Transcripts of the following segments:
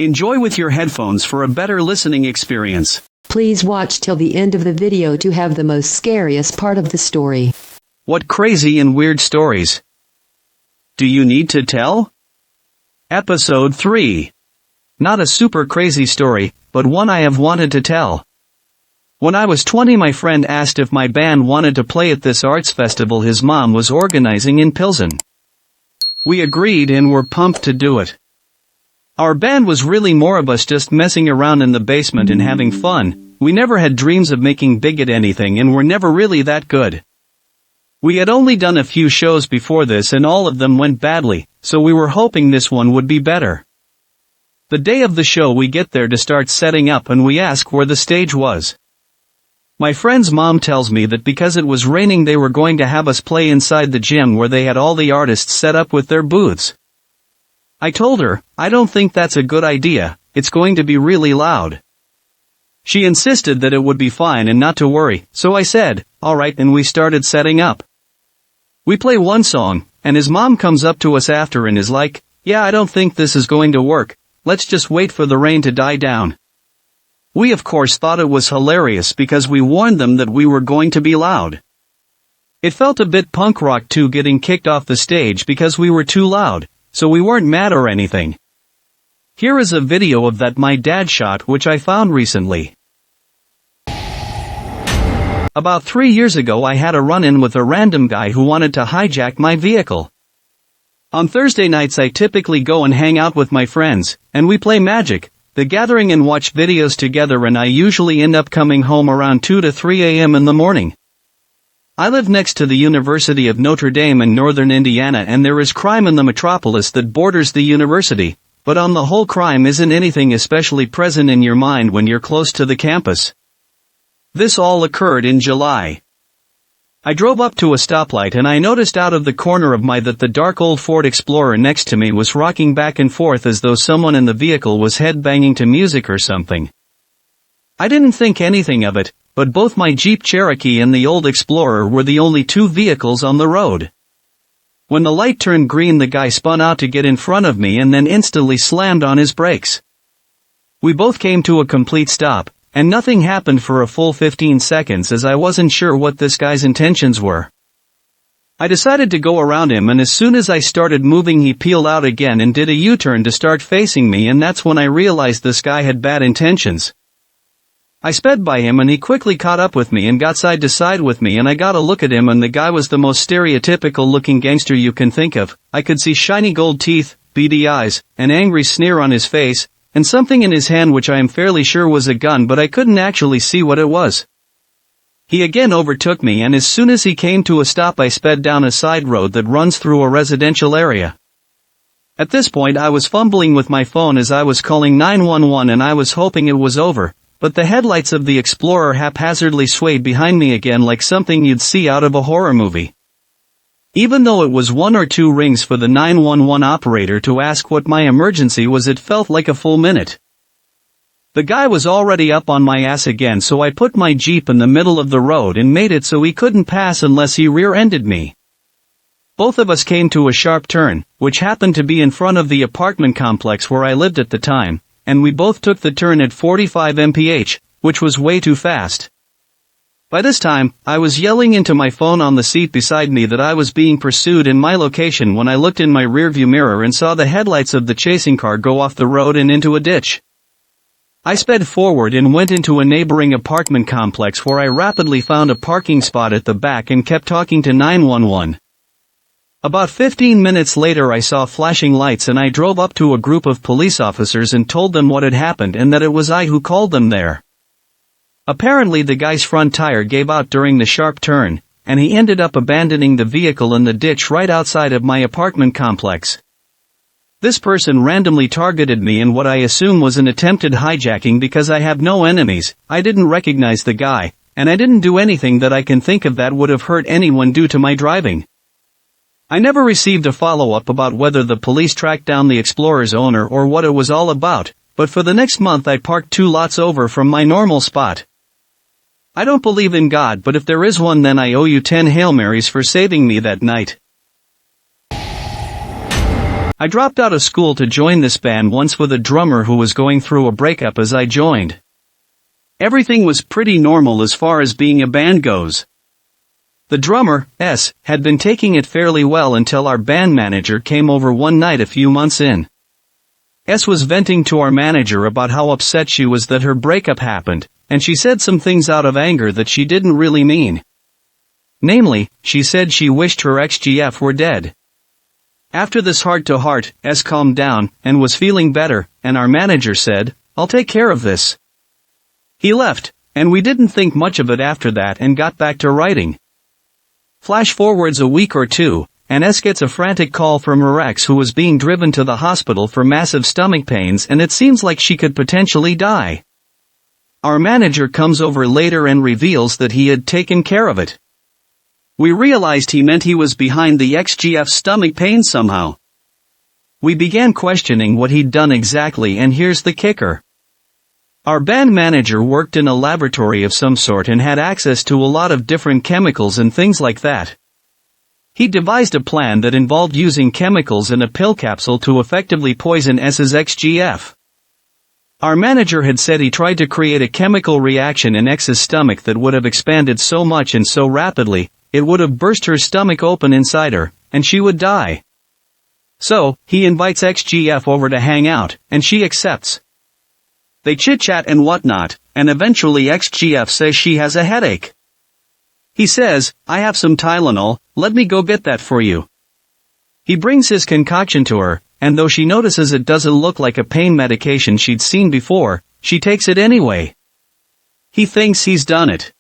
Enjoy with your headphones for a better listening experience. Please watch till the end of the video to have the most scariest part of the story. What crazy and weird stories do you need to tell? Episode 3. Not a super crazy story, but one I have wanted to tell. When I was 20, my friend asked if my band wanted to play at this arts festival his mom was organizing in Pilsen. We agreed and were pumped to do it. Our band was really more of us just messing around in the basement and having fun. We never had dreams of making big at anything and were never really that good. We had only done a few shows before this and all of them went badly, so we were hoping this one would be better. The day of the show we get there to start setting up and we ask where the stage was. My friend's mom tells me that because it was raining they were going to have us play inside the gym where they had all the artists set up with their booths. I told her, I don't think that's a good idea, it's going to be really loud. She insisted that it would be fine and not to worry, so I said, alright, and we started setting up. We play one song, and his mom comes up to us after and is like, yeah, I don't think this is going to work, let's just wait for the rain to die down. We of course thought it was hilarious because we warned them that we were going to be loud. It felt a bit punk rock too, getting kicked off the stage because we were too loud, so we weren't mad or anything. Here is a video of that my dad shot which I found recently. About 3 years ago I had a run-in with a random guy who wanted to hijack my vehicle. On Thursday nights I typically go and hang out with my friends, and we play Magic, the Gathering, and watch videos together, and I usually end up coming home around 2 to 3 a.m. in the morning. I live next to the University of Notre Dame in northern Indiana, and there is crime in the metropolis that borders the university, but on the whole crime isn't anything especially present in your mind when you're close to the campus. This all occurred in July. I drove up to a stoplight and I noticed out of the corner of my that the dark old Ford Explorer next to me was rocking back and forth as though someone in the vehicle was headbanging to music or something. I didn't think anything of it, but both my Jeep Cherokee and the old Explorer were the only two vehicles on the road. When the light turned green, the guy spun out to get in front of me and then instantly slammed on his brakes. We both came to a complete stop, and nothing happened for a full 15 seconds as I wasn't sure what this guy's intentions were. I decided to go around him, and as soon as I started moving he peeled out again and did a U-turn to start facing me, and that's when I realized this guy had bad intentions. I sped by him and he quickly caught up with me and got side to side with me, and I got a look at him and the guy was the most stereotypical looking gangster you can think of. I could see shiny gold teeth, beady eyes, an angry sneer on his face, and something in his hand which I am fairly sure was a gun, but I couldn't actually see what it was. He again overtook me, and as soon as he came to a stop I sped down a side road that runs through a residential area. At this point I was fumbling with my phone as I was calling 911 and I was hoping it was over, but the headlights of the Explorer haphazardly swayed behind me again like something you'd see out of a horror movie. Even though it was 1 or 2 rings for the 911 operator to ask what my emergency was, it felt like a full minute. The guy was already up on my ass again, so I put my Jeep in the middle of the road and made it so he couldn't pass unless he rear-ended me. Both of us came to a sharp turn, which happened to be in front of the apartment complex where I lived at the time, and we both took the turn at 45 mph, which was way too fast. By this time, I was yelling into my phone on the seat beside me that I was being pursued in my location when I looked in my rearview mirror and saw the headlights of the chasing car go off the road and into a ditch. I sped forward and went into a neighboring apartment complex where I rapidly found a parking spot at the back and kept talking to 911. About 15 minutes later I saw flashing lights and I drove up to a group of police officers and told them what had happened and that it was I who called them there. Apparently the guy's front tire gave out during the sharp turn, and he ended up abandoning the vehicle in the ditch right outside of my apartment complex. This person randomly targeted me in what I assume was an attempted hijacking because I have no enemies. I didn't recognize the guy, and I didn't do anything that I can think of that would have hurt anyone due to my driving. I never received a follow-up about whether the police tracked down the Explorer's owner or what it was all about, but for the next month I parked 2 lots over from my normal spot. I don't believe in God, but if there is one, then I owe you 10 Hail Marys for saving me that night. I dropped out of school to join this band once with a drummer who was going through a breakup as I joined. Everything was pretty normal as far as being a band goes. The drummer, S, had been taking it fairly well until our band manager came over one night a few months in. S was venting to our manager about how upset she was that her breakup happened, and she said some things out of anger that she didn't really mean. Namely, she said she wished her ex-GF were dead. After this heart-to-heart, S calmed down, and was feeling better, and our manager said, "I'll take care of this." He left, and we didn't think much of it after that and got back to writing. Flash forwards a week or two, and S gets a frantic call from her ex who was being driven to the hospital for massive stomach pains and it seems like she could potentially die. Our manager comes over later and reveals that he had taken care of it. We realized he meant he was behind the ex-GF's stomach pain somehow. We began questioning what he'd done exactly and here's the kicker. Our band manager worked in a laboratory of some sort and had access to a lot of different chemicals and things like that. He devised a plan that involved using chemicals in a pill capsule to effectively poison S's ex-GF. Our manager had said he tried to create a chemical reaction in X's stomach that would have expanded so much and so rapidly, it would have burst her stomach open inside her, and she would die. So, he invites ex-GF over to hang out, and she accepts. They chit-chat and whatnot, and eventually ex-GF says she has a headache. He says, "I have some Tylenol, let me go get that for you." He brings his concoction to her, and though she notices it doesn't look like a pain medication she'd seen before, she takes it anyway. He thinks he's done it.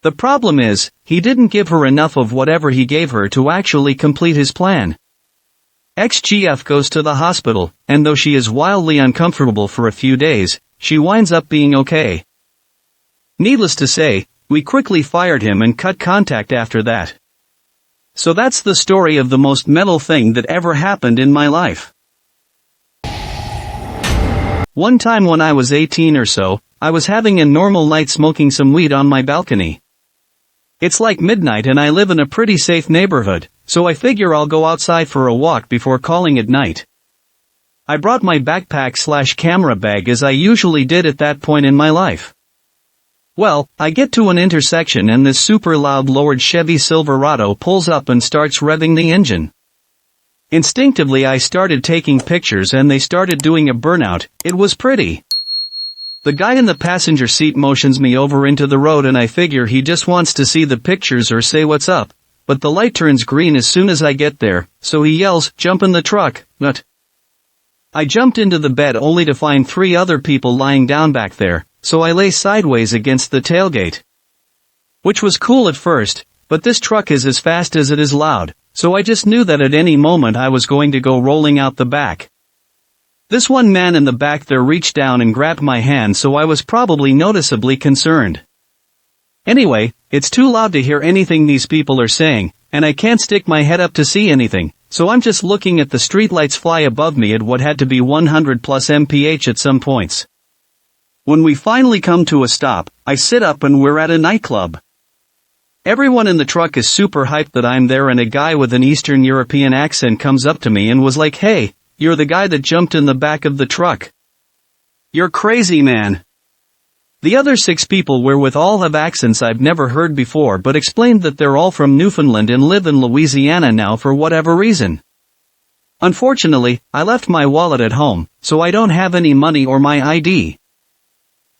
The problem is, he didn't give her enough of whatever he gave her to actually complete his plan. Ex-GF goes to the hospital, and though she is wildly uncomfortable for a few days, she winds up being okay. Needless to say, we quickly fired him and cut contact after that. So that's the story of the most metal thing that ever happened in my life. One time when I was 18 or so, I was having a normal night smoking some weed on my balcony. It's like midnight and I live in a pretty safe neighborhood, so I figure I'll go outside for a walk before calling it night. I brought my backpack/camera bag as I usually did at that point in my life. Well, I get to an intersection and this super loud lowered Chevy Silverado pulls up and starts revving the engine. Instinctively I started taking pictures and they started doing a burnout. It was pretty. The guy in the passenger seat motions me over into the road and I figure he just wants to see the pictures or say what's up, but the light turns green as soon as I get there, so he yells, "Jump in the truck, nut." I jumped into the bed only to find 3 other people lying down back there, so I lay sideways against the tailgate. Which was cool at first, but this truck is as fast as it is loud, so I just knew that at any moment I was going to go rolling out the back. This one man in the back there reached down and grabbed my hand, so I was probably noticeably concerned. Anyway, it's too loud to hear anything these people are saying, and I can't stick my head up to see anything, so I'm just looking at the streetlights fly above me at what had to be 100 plus mph at some points. When we finally come to a stop, I sit up and we're at a nightclub. Everyone in the truck is super hyped that I'm there and a guy with an Eastern European accent comes up to me and was like, "Hey, you're the guy that jumped in the back of the truck. You're crazy, man." The other 6 people we're with all have accents I've never heard before but explained that they're all from Newfoundland and live in Louisiana now for whatever reason. Unfortunately, I left my wallet at home, so I don't have any money or my ID.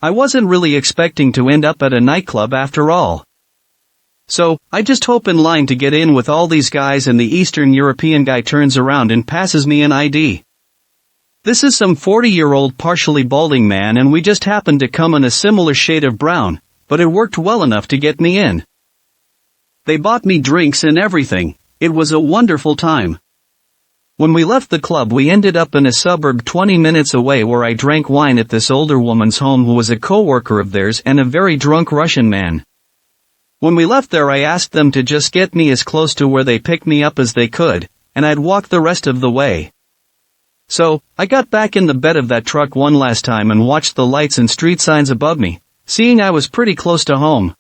I wasn't really expecting to end up at a nightclub after all. So, I just hope in line to get in with all these guys and the Eastern European guy turns around and passes me an ID. This is some 40-year-old partially balding man and we just happened to come in a similar shade of brown, but it worked well enough to get me in. They bought me drinks and everything. It was a wonderful time. When we left the club we ended up in a suburb 20 minutes away where I drank wine at this older woman's home who was a co-worker of theirs and a very drunk Russian man. When we left there I asked them to just get me as close to where they picked me up as they could, and I'd walk the rest of the way. So, I got back in the bed of that truck one last time and watched the lights and street signs above me, seeing I was pretty close to home.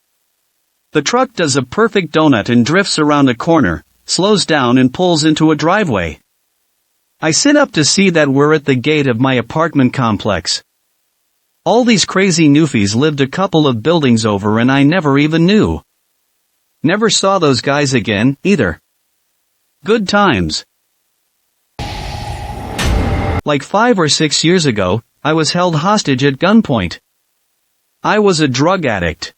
The truck does a perfect donut and drifts around a corner, slows down and pulls into a driveway. I sit up to see that we're at the gate of my apartment complex. All these crazy newfies lived a couple of buildings over and I never even knew. Never saw those guys again, either. Good times. Like 5 or 6 years ago, I was held hostage at gunpoint. I was a drug addict.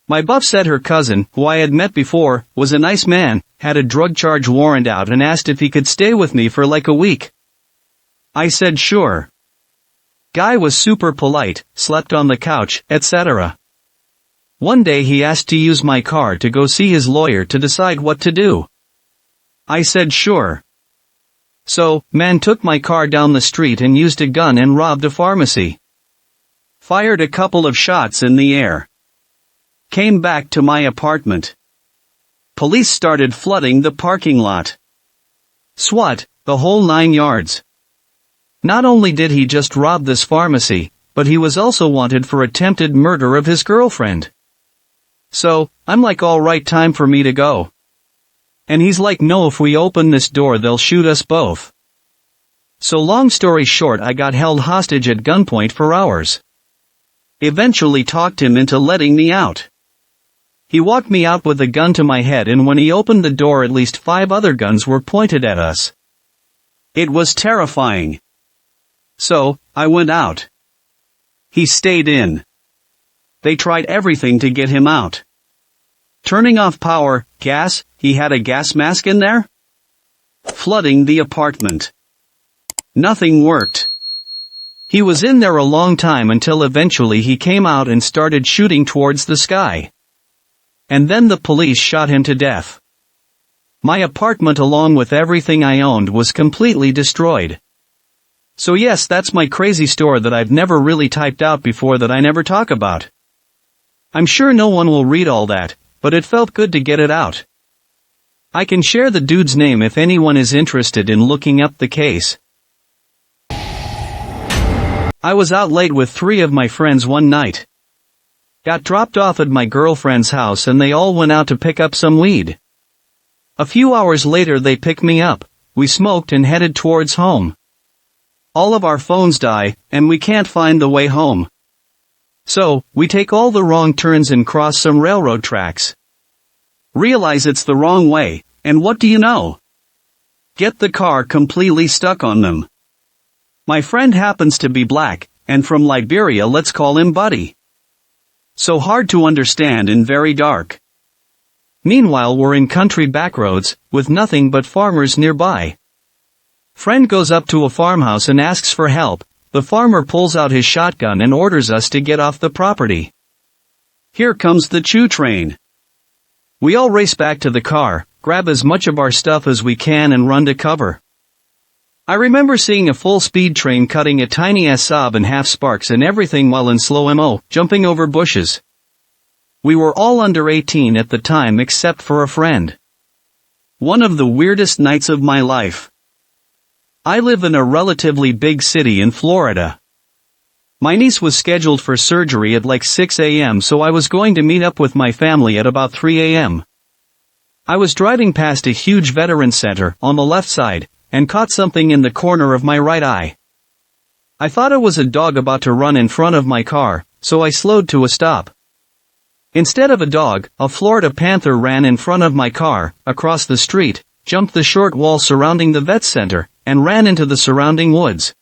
My buff said her cousin, who I had met before, was a nice man, had a drug charge warrant out and asked if he could stay with me for like a week. I said sure. Guy was super polite, slept on the couch, etc. One day he asked to use my car to go see his lawyer to decide what to do. I said sure. So, man took my car down the street and used a gun and robbed a pharmacy. Fired a couple of shots in the air. Came back to my apartment. Police started flooding the parking lot. SWAT, the whole 9 yards. Not only did he just rob this pharmacy, but he was also wanted for attempted murder of his girlfriend. So, I'm like, alright, time for me to go. And he's like, no, if we open this door they'll shoot us both. So long story short, I got held hostage at gunpoint for hours. Eventually talked him into letting me out. He walked me out with a gun to my head, and when he opened the door at least 5 other guns were pointed at us. It was terrifying. So, I went out. He stayed in. They tried everything to get him out. Turning off power, gas, he had a gas mask in there? Flooding the apartment. Nothing worked. He was in there a long time until eventually he came out and started shooting towards the sky. And then the police shot him to death. My apartment along with everything I owned was completely destroyed. So yes, that's my crazy story that I've never really typed out before, that I never talk about. I'm sure no one will read all that, but it felt good to get it out. I can share the dude's name if anyone is interested in looking up the case. I was out late with 3 of my friends one night. Got dropped off at my girlfriend's house and they all went out to pick up some weed. A few hours later they picked me up, we smoked and headed towards home. All of our phones die, and we can't find the way home. So, we take all the wrong turns and cross some railroad tracks. Realize it's the wrong way, and what do you know? Get the car completely stuck on them. My friend happens to be black, and from Liberia, let's call him Buddy. So hard to understand and very dark. Meanwhile we're in country backroads, with nothing but farmers nearby. Friend goes up to a farmhouse and asks for help. The farmer pulls out his shotgun and orders us to get off the property. Here comes the chew train. We all race back to the car, grab as much of our stuff as we can and run to cover. I remember seeing a full-speed train cutting a tiny Saab in half sparks and everything while in slow mo, jumping over bushes. We were all under 18 at the time except for a friend. One of the weirdest nights of my life. I live in a relatively big city in Florida. My niece was scheduled for surgery at like 6 a.m. so I was going to meet up with my family at about 3 a.m. I was driving past a huge veteran center on the left side, and caught something in the corner of my right eye. I thought it was a dog about to run in front of my car, so I slowed to a stop. Instead of a dog, a Florida panther ran in front of my car, across the street, jumped the short wall surrounding the vet center, and ran into the surrounding woods.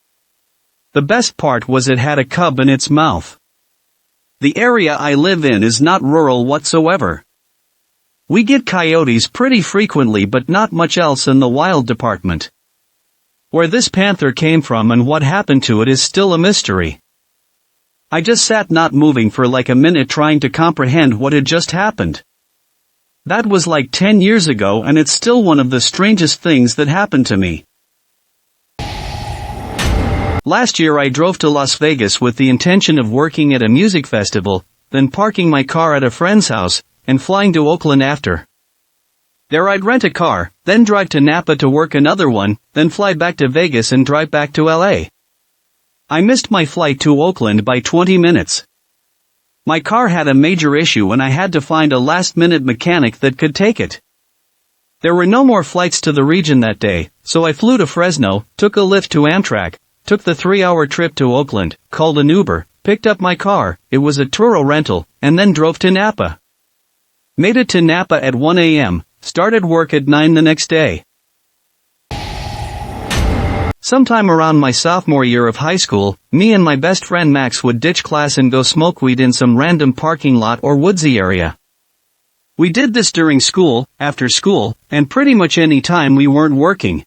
The best part was it had a cub in its mouth. The area I live in is not rural whatsoever. We get coyotes pretty frequently but not much else in the wild department. Where this panther came from and what happened to it is still a mystery. I just sat not moving for like a minute trying to comprehend what had just happened. That was like 10 years ago and it's still one of the strangest things that happened to me. Last year I drove to Las Vegas with the intention of working at a music festival, then parking my car at a friend's house, and flying to Oakland after. There I'd rent a car, then drive to Napa to work another one, then fly back to Vegas and drive back to LA. I missed my flight to Oakland by 20 minutes. My car had a major issue and I had to find a last-minute mechanic that could take it. There were no more flights to the region that day, so I flew to Fresno, took a lift to Amtrak, took the 3-hour trip to Oakland, called an Uber, picked up my car, it was a Turo rental, and then drove to Napa. Made it to Napa at 1 a.m., started work at 9 the next day. Sometime around my sophomore year of high school, me and my best friend Max would ditch class and go smoke weed in some random parking lot or woodsy area. We did this during school, after school, and pretty much any time we weren't working.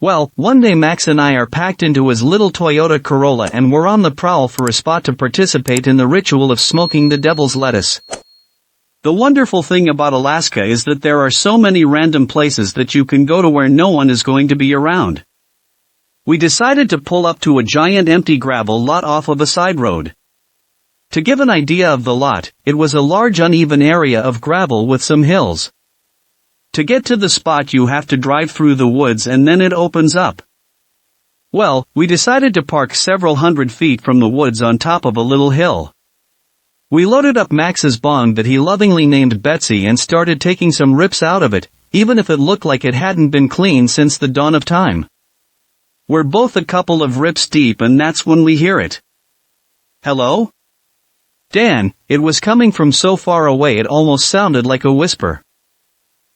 Well, one day Max and I are packed into his little Toyota Corolla and we're on the prowl for a spot to participate in the ritual of smoking the devil's lettuce. The wonderful thing about Alaska is that there are so many random places that you can go to where no one is going to be around. We decided to pull up to a giant empty gravel lot off of a side road. To give an idea of the lot, it was a large uneven area of gravel with some hills. To get to the spot you have to drive through the woods and then it opens up. Well, we decided to park several hundred feet from the woods on top of a little hill. We loaded up Max's bong that he lovingly named Betsy and started taking some rips out of it, even if it looked like it hadn't been cleaned since the dawn of time. We're both a couple of rips deep and that's when we hear it. Hello? Dan, it was coming from so far away it almost sounded like a whisper.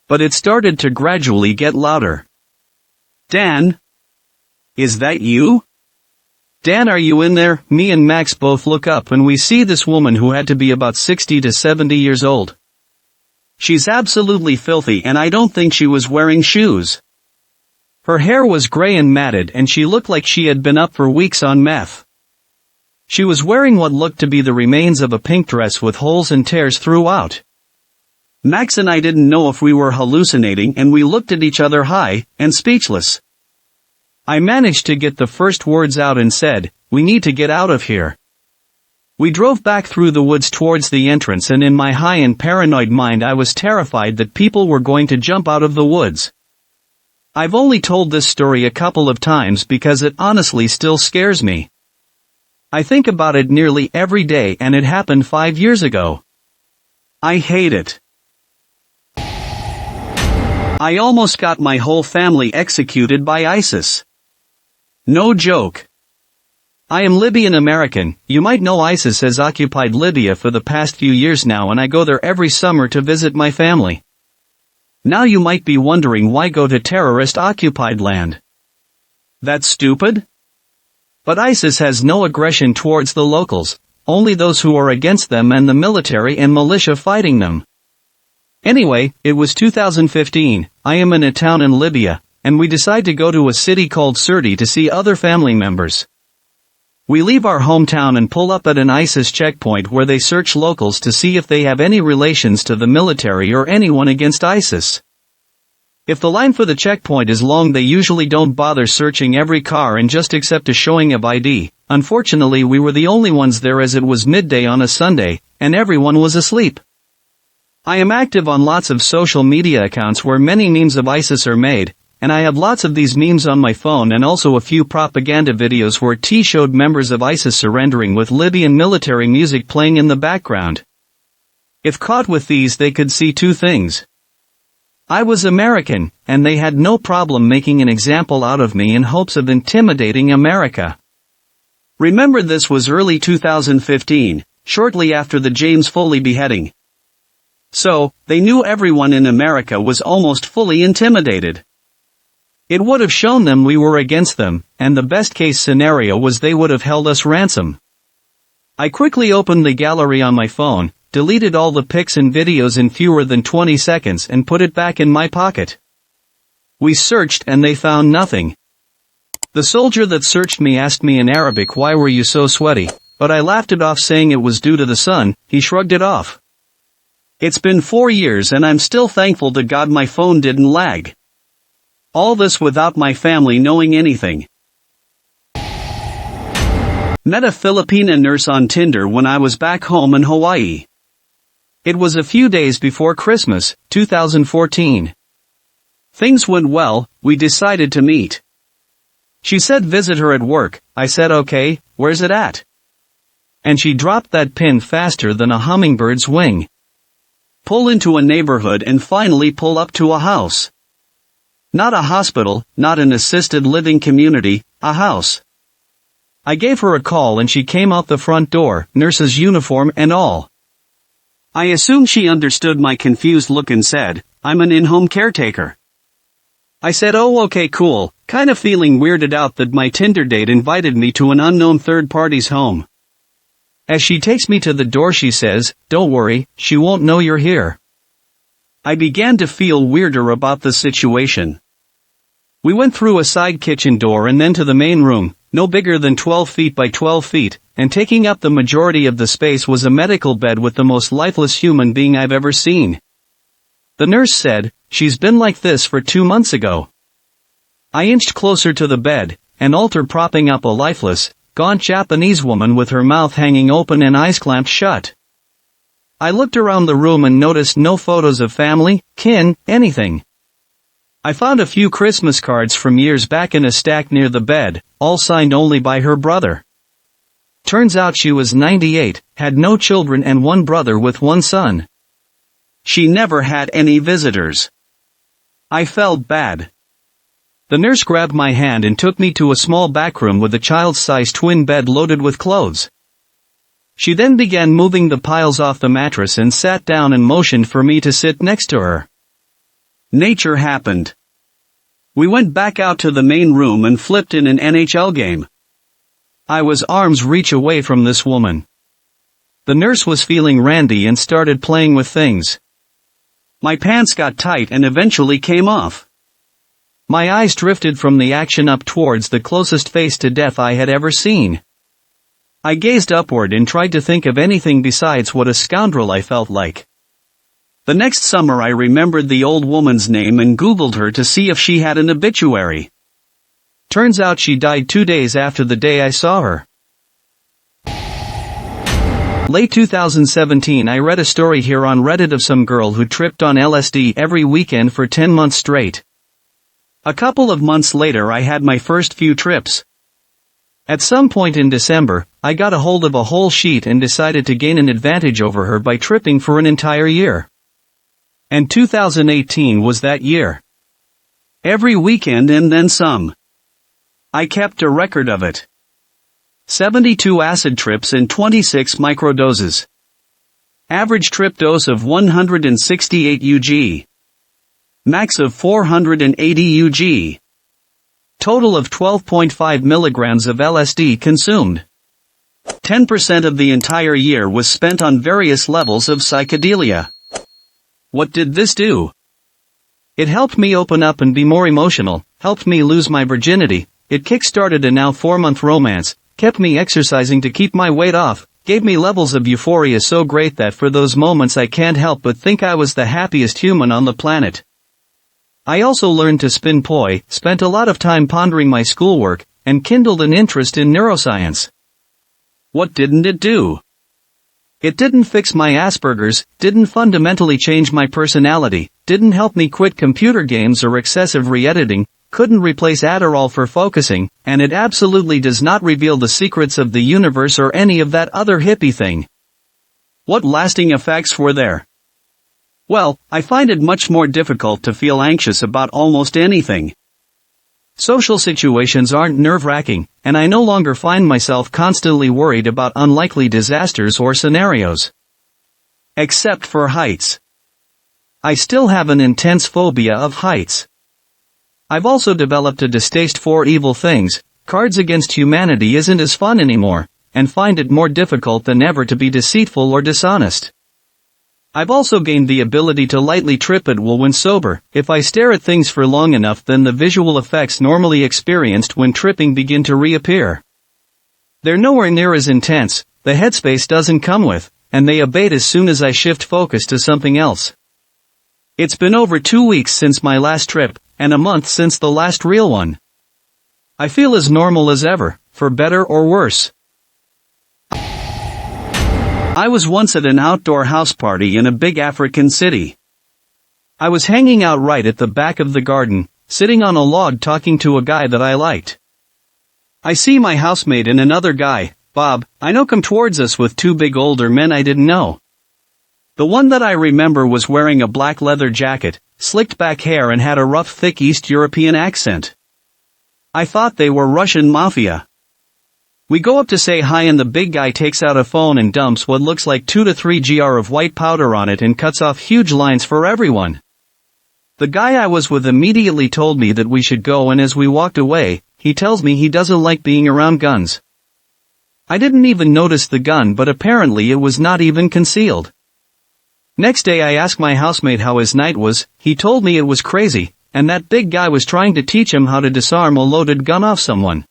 But it started to gradually get louder. Dan? Is that you? Dan, are you in there? Me and Max both look up and we see this woman who had to be about 60 to 70 years old. She's absolutely filthy and I don't think she was wearing shoes. Her hair was gray and matted and she looked like she had been up for weeks on meth. She was wearing what looked to be the remains of a pink dress with holes and tears throughout. Max and I didn't know if we were hallucinating and we looked at each other high and speechless. I managed to get the first words out and said, "We need to get out of here." We drove back through the woods towards the entrance and in my high and paranoid mind I was terrified that people were going to jump out of the woods. I've only told this story a couple of times because it honestly still scares me. I think about it nearly every day and it happened 5 years ago. I hate it. I almost got my whole family executed by ISIS. No joke. I am Libyan American. You might know ISIS has occupied Libya for the past few years now and I go there every summer to visit my family. Now you might be wondering why go to terrorist-occupied land. That's stupid? But ISIS has no aggression towards the locals, only those who are against them and the military and militia fighting them. Anyway, it was 2015, I am in a town in Libya, and we decide to go to a city called Sirte to see other family members. We leave our hometown and pull up at an ISIS checkpoint where they search locals to see if they have any relations to the military or anyone against ISIS. If the line for the checkpoint is long they usually don't bother searching every car and just accept a showing of ID. Unfortunately we were the only ones there as it was midday on a Sunday, and everyone was asleep. I am active on lots of social media accounts where many memes of ISIS are made, and I have lots of these memes on my phone and also a few propaganda videos where T showed members of ISIS surrendering with Libyan military music playing in the background. If caught with these they could see two things. I was American, and they had no problem making an example out of me in hopes of intimidating America. Remember this was early 2015, shortly after the James Foley beheading. So, they knew everyone in America was almost fully intimidated. It would have shown them we were against them, and the best case scenario was they would have held us ransom. I quickly opened the gallery on my phone, deleted all the pics and videos in fewer than 20 seconds and put it back in my pocket. We searched and they found nothing. The soldier that searched me asked me in Arabic why were you so sweaty, but I laughed it off saying it was due to the sun. He shrugged it off. It's been 4 years and I'm still thankful to God my phone didn't lag. All this without my family knowing anything. Met a Filipina nurse on Tinder when I was back home in Hawaii. It was a few days before Christmas, 2014. Things went well, we decided to meet. She said visit her at work, I said okay, where's it at? And she dropped that pin faster than a hummingbird's wing. pull into a neighborhood and finally pull up to a house. Not a hospital, not an assisted living community, a house. I gave her a call and she came out the front door, nurse's uniform and all. I assume she understood my confused look and said, "I'm an in-home caretaker." I said, "Oh, okay, cool," kind of feeling weirded out that my Tinder date invited me to an unknown third party's home. As she takes me to the door she says, "Don't worry, she won't know you're here." I began to feel weirder about the situation. We went through a side kitchen door and then to the main room, no bigger than 12 feet by 12 feet, and taking up the majority of the space was a medical bed with the most lifeless human being I've ever seen. The nurse said, "She's been like this for 2 months ago." I inched closer to the bed, an altar propping up a lifeless, gaunt Japanese woman with her mouth hanging open and eyes clamped shut. I looked around the room and noticed no photos of family, kin, anything. I found a few Christmas cards from years back in a stack near the bed, all signed only by her brother. Turns out she was 98, had no children and one brother with one son. She never had any visitors. I felt bad. The nurse grabbed my hand and took me to a small back room with a child-sized twin bed loaded with clothes. She then began moving the piles off the mattress and sat down and motioned for me to sit next to her. Nature happened. We went back out to the main room and flipped in an NHL game. I was arm's reach away from this woman. The nurse was feeling randy and started playing with things. My pants got tight and eventually came off. My eyes drifted from the action up towards the closest face to death I had ever seen. I gazed upward and tried to think of anything besides what a scoundrel I felt like. The next summer I remembered the old woman's name and Googled her to see if she had an obituary. Turns out she died 2 days after the day I saw her. Late 2017 I read a story here on Reddit of some girl who tripped on LSD every weekend for 10 months straight. A couple of months later I had my first few trips. At some point in December, I got a hold of a whole sheet and decided to gain an advantage over her by tripping for an entire year. And 2018 was that year. Every weekend and then some. I kept a record of it. 72 acid trips and 26 microdoses. Average trip dose of 168 UG. Max of 480 UG. Total of 12.5 milligrams of LSD consumed. 10% of the entire year was spent on various levels of psychedelia. What did this do? It helped me open up and be more emotional, helped me lose my virginity, it kick-started a now 4-month romance, kept me exercising to keep my weight off, gave me levels of euphoria so great that for those moments I can't help but think I was the happiest human on the planet. I also learned to spin poi, spent a lot of time pondering my schoolwork, and kindled an interest in neuroscience. What didn't it do? It didn't fix my Asperger's, didn't fundamentally change my personality, didn't help me quit computer games or excessive re-editing, couldn't replace Adderall for focusing, and it absolutely does not reveal the secrets of the universe or any of that other hippie thing. What lasting effects were there? Well, I find it much more difficult to feel anxious about almost anything. Social situations aren't nerve-wracking, and I no longer find myself constantly worried about unlikely disasters or scenarios. Except for heights. I still have an intense phobia of heights. I've also developed a distaste for evil things. Cards Against Humanity isn't as fun anymore, and find it more difficult than ever to be deceitful or dishonest. I've also gained the ability to lightly trip at will when sober. If I stare at things for long enough, then the visual effects normally experienced when tripping begin to reappear. They're nowhere near as intense, the headspace doesn't come with, and they abate as soon as I shift focus to something else. It's been over 2 weeks since my last trip, and a month since the last real one. I feel as normal as ever, for better or worse. I was once at an outdoor house party in a big African city. I was hanging out right at the back of the garden, sitting on a log talking to a guy that I liked. I see my housemate and another guy, Bob, I know, come towards us with 2 big older men I didn't know. The one that I remember was wearing a black leather jacket, slicked back hair and had a rough thick East European accent. I thought they were Russian mafia. We go up to say hi and the big guy takes out a phone and dumps what looks like 2 to 3 gr of white powder on it and cuts off huge lines for everyone. The guy I was with immediately told me that we should go, and as we walked away, he tells me he doesn't like being around guns. I didn't even notice the gun, but apparently it was not even concealed. Next day I asked my housemate how his night was. He told me it was crazy, and that big guy was trying to teach him how to disarm a loaded gun off someone.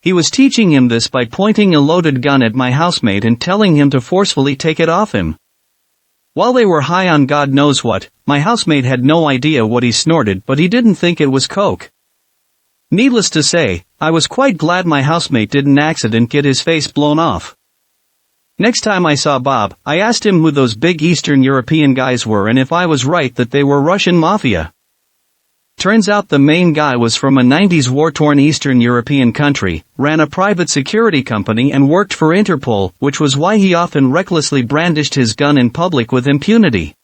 He was teaching him this by pointing a loaded gun at my housemate and telling him to forcefully take it off him. While they were high on God knows what, my housemate had no idea what he snorted, but he didn't think it was coke. Needless to say, I was quite glad my housemate didn't accident get his face blown off. Next time I saw Bob, I asked him who those big Eastern European guys were and if I was right that they were Russian mafia. Turns out the main guy was from a 90s war-torn Eastern European country, ran a private security company and worked for Interpol, which was why he often recklessly brandished his gun in public with impunity.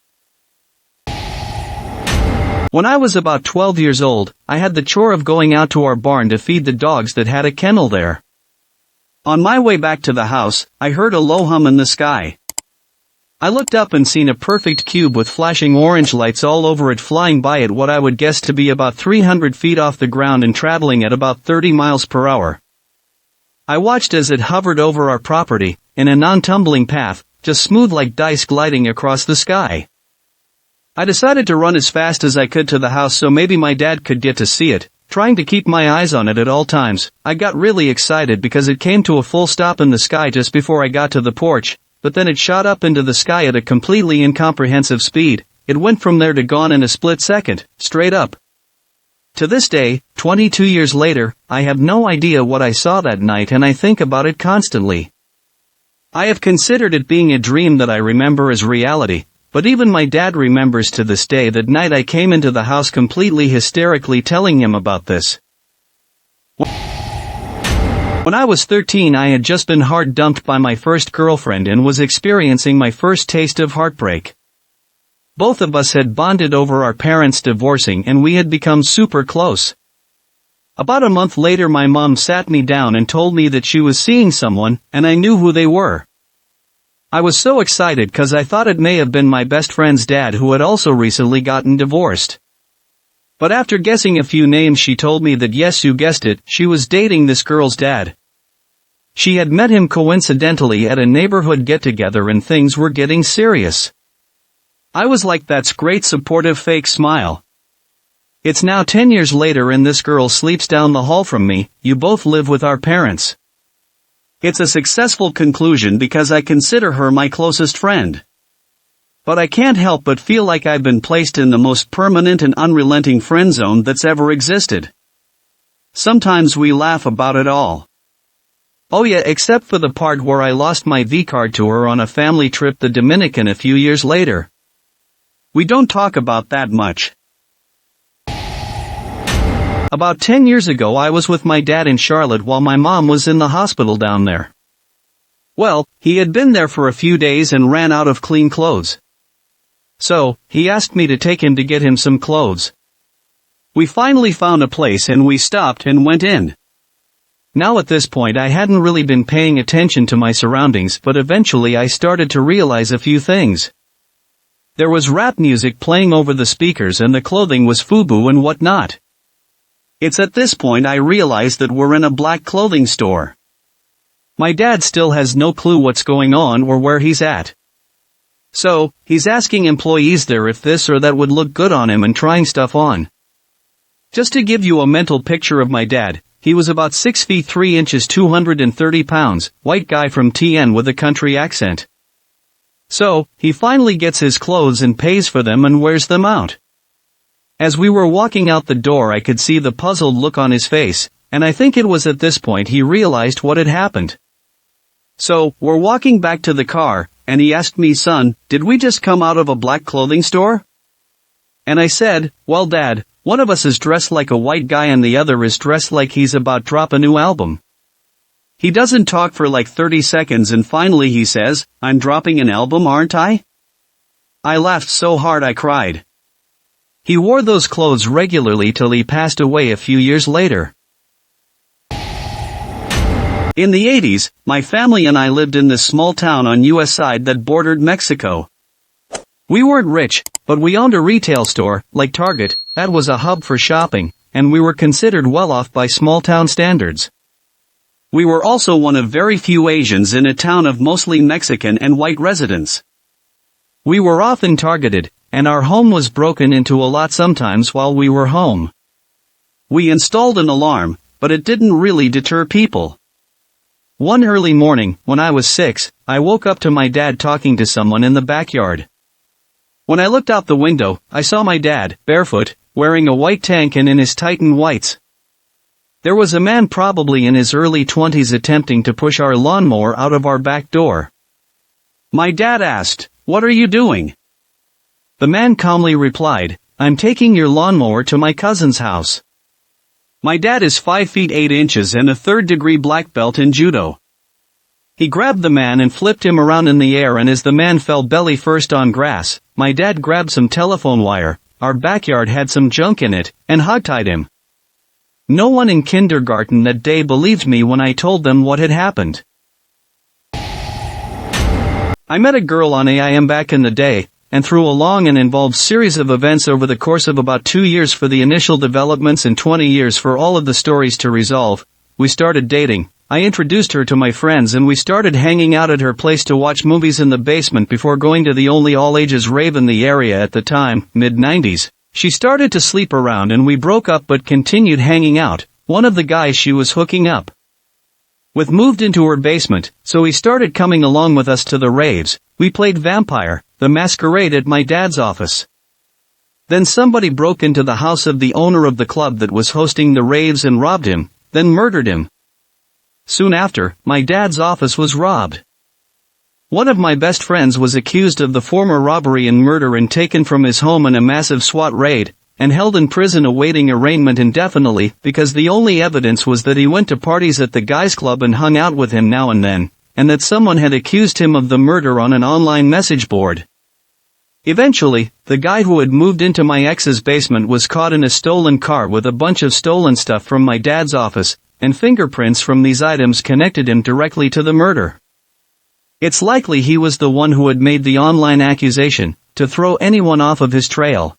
When I was about 12 years old, I had the chore of going out to our barn to feed the dogs that had a kennel there. On my way back to the house, I heard a low hum in the sky. I looked up and seen a perfect cube with flashing orange lights all over it flying by at what I would guess to be about 300 feet off the ground and traveling at about 30 miles per hour. I watched as it hovered over our property, in a non-tumbling path, just smooth like dice gliding across the sky. I decided to run as fast as I could to the house so maybe my dad could get to see it, trying to keep my eyes on it at all times. I got really excited because it came to a full stop in the sky just before I got to the porch. But then it shot up into the sky at a completely incomprehensive speed. It went from there to gone in a split second, straight up. To this day, 22 years later, I have no idea what I saw that night and I think about it constantly. I have considered it being a dream that I remember as reality, but even my dad remembers to this day that night I came into the house completely hysterically telling him about this. When I was 13 I had just been hard dumped by my first girlfriend and was experiencing my first taste of heartbreak. Both of us had bonded over our parents divorcing and we had become super close. About a month later my mom sat me down and told me that she was seeing someone, and I knew who they were. I was so excited cause I thought it may have been my best friend's dad who had also recently gotten divorced. But after guessing a few names she told me that yes, you guessed it, she was dating this girl's dad. She had met him coincidentally at a neighborhood get-together and things were getting serious. I was like, that's great, supportive fake smile. It's now 10 years later and this girl sleeps down the hall from me. You both live with our parents. It's a successful conclusion because I consider her my closest friend. But I can't help but feel like I've been placed in the most permanent and unrelenting friend zone that's ever existed. Sometimes we laugh about it all. Oh yeah, except for the part where I lost my V-card to her on a family trip to the Dominican a few years later. We don't talk about that much. About 10 years ago I was with my dad in Charlotte while my mom was in the hospital down there. Well, he had been there for a few days and ran out of clean clothes. So, he asked me to take him to get him some clothes. We finally found a place and we stopped and went in. Now at this point I hadn't really been paying attention to my surroundings, but eventually I started to realize a few things. There was rap music playing over the speakers and the clothing was FUBU and whatnot. It's at this point I realized that we're in a black clothing store. My dad still has no clue what's going on or where he's at. So, he's asking employees there if this or that would look good on him and trying stuff on. Just to give you a mental picture of my dad, he was about 6 feet 3 inches 230 pounds, white guy from TN with a country accent. So, he finally gets his clothes and pays for them and wears them out. As we were walking out the door I could see the puzzled look on his face, and I think it was at this point he realized what had happened. So, we're walking back to the car, and he asked me, son, did we just come out of a black clothing store? And I said, well Dad, one of us is dressed like a white guy and the other is dressed like he's about to drop a new album. He doesn't talk for like 30 seconds and finally he says, I'm dropping an album, aren't I? I laughed so hard I cried. He wore those clothes regularly till he passed away a few years later. In the 80s, my family and I lived in this small town on US side that bordered Mexico. We weren't rich, but we owned a retail store, like Target, that was a hub for shopping, and we were considered well off by small town standards. We were also one of very few Asians in a town of mostly Mexican and white residents. We were often targeted, and our home was broken into a lot sometimes while we were home. We installed an alarm, but it didn't really deter people. One early morning, when I was 6, I woke up to my dad talking to someone in the backyard. When I looked out the window, I saw my dad, barefoot, wearing a white tank and in his Titan whites. There was a man probably in his early 20s attempting to push our lawnmower out of our back door. My dad asked, "What are you doing?" The man calmly replied, "I'm taking your lawnmower to my cousin's house." My dad is 5 feet 8 inches and a third-degree black belt in judo. He grabbed the man and flipped him around in the air, and as the man fell belly first on grass, my dad grabbed some telephone wire, our backyard had some junk in it, and hogtied him. No one in kindergarten that day believed me when I told them what had happened. I met a girl on AIM back in the day, and through a long and involved series of events over the course of about 2 years for the initial developments and 20 years for all of the stories to resolve, we started dating. I introduced her to my friends and we started hanging out at her place to watch movies in the basement before going to the only all-ages rave in the area at the time, mid-90s. She started to sleep around and we broke up but continued hanging out, one of the guys she was hooking up with moved into her basement, so he started coming along with us to the raves. We played Vampire, the Masquerade at my dad's office. Then somebody broke into the house of the owner of the club that was hosting the raves and robbed him, then murdered him. Soon after, my dad's office was robbed. One of my best friends was accused of the former robbery and murder and taken from his home in a massive SWAT raid, and held in prison awaiting arraignment indefinitely because the only evidence was that he went to parties at the guy's club and hung out with him now and then, and that someone had accused him of the murder on an online message board. Eventually, the guy who had moved into my ex's basement was caught in a stolen car with a bunch of stolen stuff from my dad's office, and fingerprints from these items connected him directly to the murder. It's likely he was the one who had made the online accusation, to throw anyone off of his trail.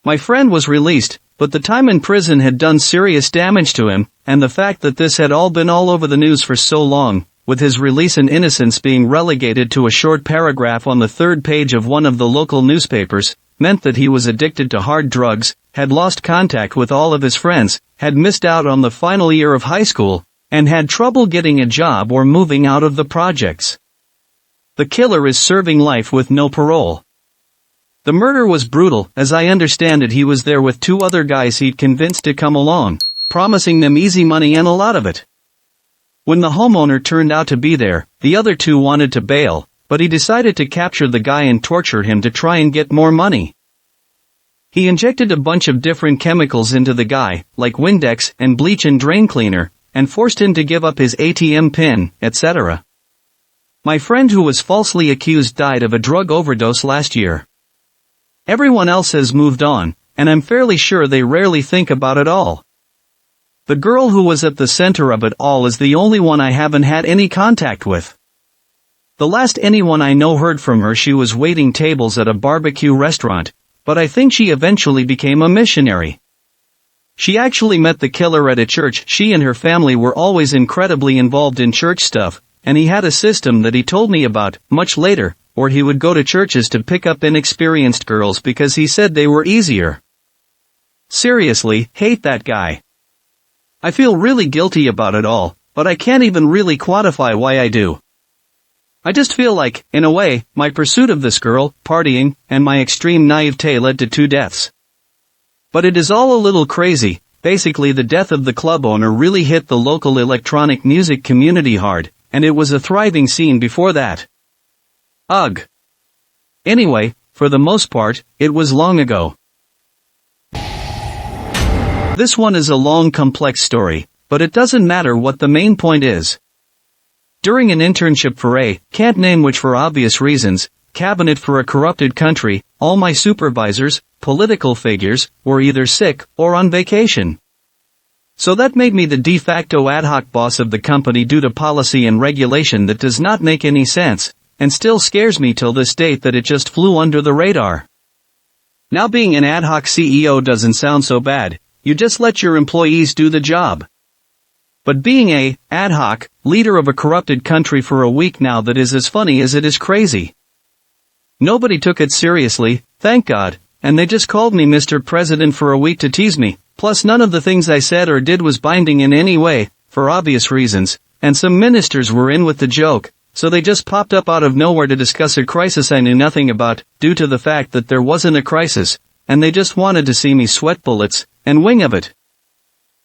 My friend was released, but the time in prison had done serious damage to him, and the fact that this had all been all over the news for so long, with his release and innocence being relegated to a short paragraph on the third page of one of the local newspapers, meant that he was addicted to hard drugs, had lost contact with all of his friends, had missed out on the final year of high school, and had trouble getting a job or moving out of the projects. The killer is serving life with no parole. The murder was brutal. As I understand it, he was there with 2 other guys he'd convinced to come along, promising them easy money and a lot of it. When the homeowner turned out to be there, the other 2 wanted to bail, but he decided to capture the guy and torture him to try and get more money. He injected a bunch of different chemicals into the guy, like Windex and bleach and drain cleaner, and forced him to give up his ATM pin, etc. My friend who was falsely accused died of a drug overdose last year. Everyone else has moved on, and I'm fairly sure they rarely think about it all. The girl who was at the center of it all is the only one I haven't had any contact with. The last anyone I know heard from her, she was waiting tables at a barbecue restaurant, but I think she eventually became a missionary. She actually met the killer at a church. She and her family were always incredibly involved in church stuff, and he had a system that he told me about, much later, where he would go to churches to pick up inexperienced girls because he said they were easier. Seriously, hate that guy. I feel really guilty about it all, but I can't even really quantify why I do. I just feel like, in a way, my pursuit of this girl, partying, and my extreme naivete led to 2 deaths. But it is all a little crazy. Basically, the death of the club owner really hit the local electronic music community hard, and it was a thriving scene before that. Ugh. Anyway, for the most part, it was long ago. This one is a long, complex story, but it doesn't matter what the main point is. During an internship for can't name which for obvious reasons, cabinet for a corrupted country, all my supervisors, political figures, were either sick or on vacation. So that made me the de facto ad hoc boss of the company due to policy and regulation that does not make any sense, and still scares me till this date that it just flew under the radar. Now being an ad hoc CEO doesn't sound so bad, you just let your employees do the job. But being a ad hoc leader of a corrupted country for a week now, that is as funny as it is crazy. Nobody took it seriously, thank God, and they just called me Mr. President for a week to tease me, plus none of the things I said or did was binding in any way, for obvious reasons, and some ministers were in with the joke, so they just popped up out of nowhere to discuss a crisis I knew nothing about, due to the fact that there wasn't a crisis, and they just wanted to see me sweat bullets, and wing of it.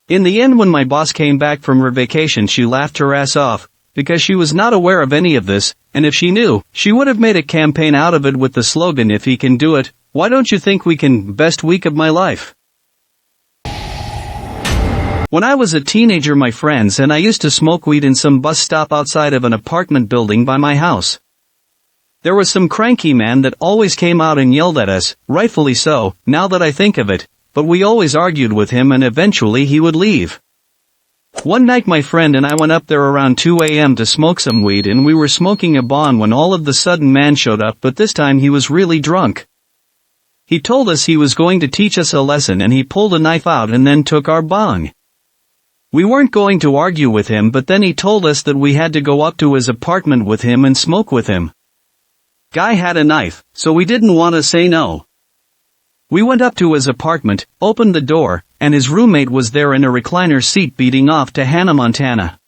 In the end, when my boss came back from her vacation, she laughed her ass off, because she was not aware of any of this, and if she knew, she would have made a campaign out of it with the slogan, "If he can do it, why don't you think we can?" Best week of my life. When I was a teenager, my friends and I used to smoke weed in some bus stop outside of an apartment building by my house. There was some cranky man that always came out and yelled at us, rightfully so, now that I think of it, but we always argued with him and eventually he would leave. One night my friend and I went up there around 2 a.m. to smoke some weed, and we were smoking a bong when all of the sudden man showed up, but this time he was really drunk. He told us he was going to teach us a lesson, and he pulled a knife out and then took our bong. We weren't going to argue with him, but then he told us that we had to go up to his apartment with him and smoke with him. Guy had a knife, so we didn't want to say no. We went up to his apartment, opened the door, and his roommate was there in a recliner seat beating off to Hannah Montana.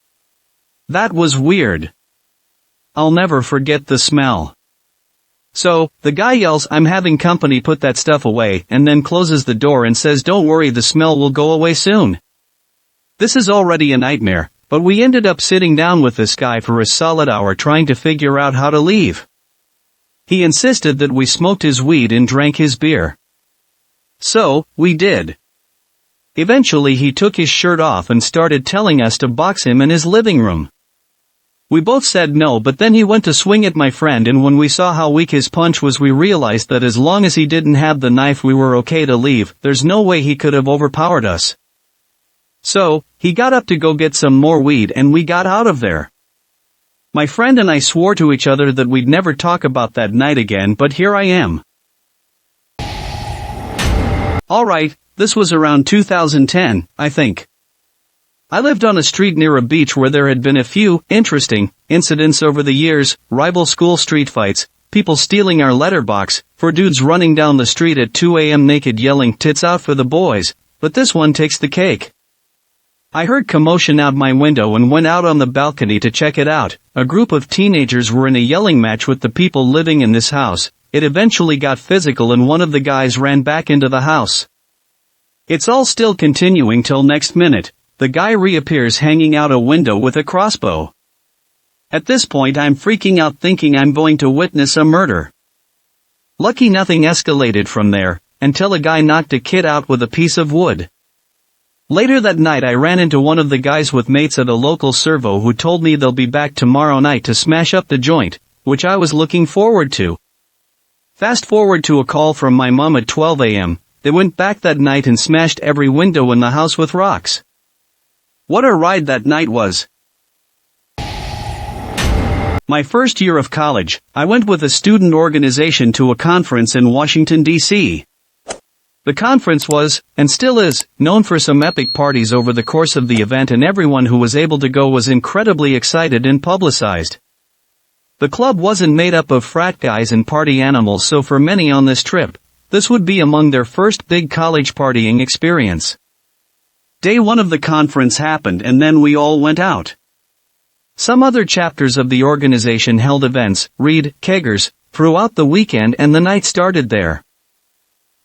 That was weird. I'll never forget the smell. So, the guy yells, "I'm having company, put that stuff away," and then closes the door and says, "Don't worry, the smell will go away soon." This is already a nightmare, but we ended up sitting down with this guy for a solid hour trying to figure out how to leave. He insisted that we smoked his weed and drank his beer. So, we did. Eventually he took his shirt off and started telling us to box him in his living room. We both said no, but then he went to swing at my friend, and when we saw how weak his punch was, we realized that as long as he didn't have the knife, we were okay to leave. There's no way he could have overpowered us. So, he got up to go get some more weed and we got out of there. My friend and I swore to each other that we'd never talk about that night again, but here I am. Alright, this was around 2010, I think. I lived on a street near a beach where there had been a few interesting incidents over the years: rival school street fights, people stealing our letterbox, for dudes running down the street at 2 a.m. naked yelling "tits out for the boys," but this one takes the cake. I heard commotion out my window and went out on the balcony to check it out. A group of teenagers were in a yelling match with the people living in this house. It eventually got physical and one of the guys ran back into the house. It's all still continuing till next minute. The guy reappears hanging out a window with a crossbow. At this point I'm freaking out, thinking I'm going to witness a murder. Lucky nothing escalated from there, until a guy knocked a kid out with a piece of wood. Later that night I ran into one of the guys with mates at a local servo who told me they'll be back tomorrow night to smash up the joint, which I was looking forward to. Fast forward to a call from my mom at 12 a.m. They went back that night and smashed every window in the house with rocks. What a ride that night was. My first year of college, I went with a student organization to a conference in Washington, D.C. The conference was, and still is, known for some epic parties over the course of the event, and everyone who was able to go was incredibly excited and publicized. The club wasn't made up of frat guys and party animals, so for many on this trip, this would be among their first big college partying experience. Day one of the conference happened and then we all went out. Some other chapters of the organization held events, read, keggers, throughout the weekend, and the night started there.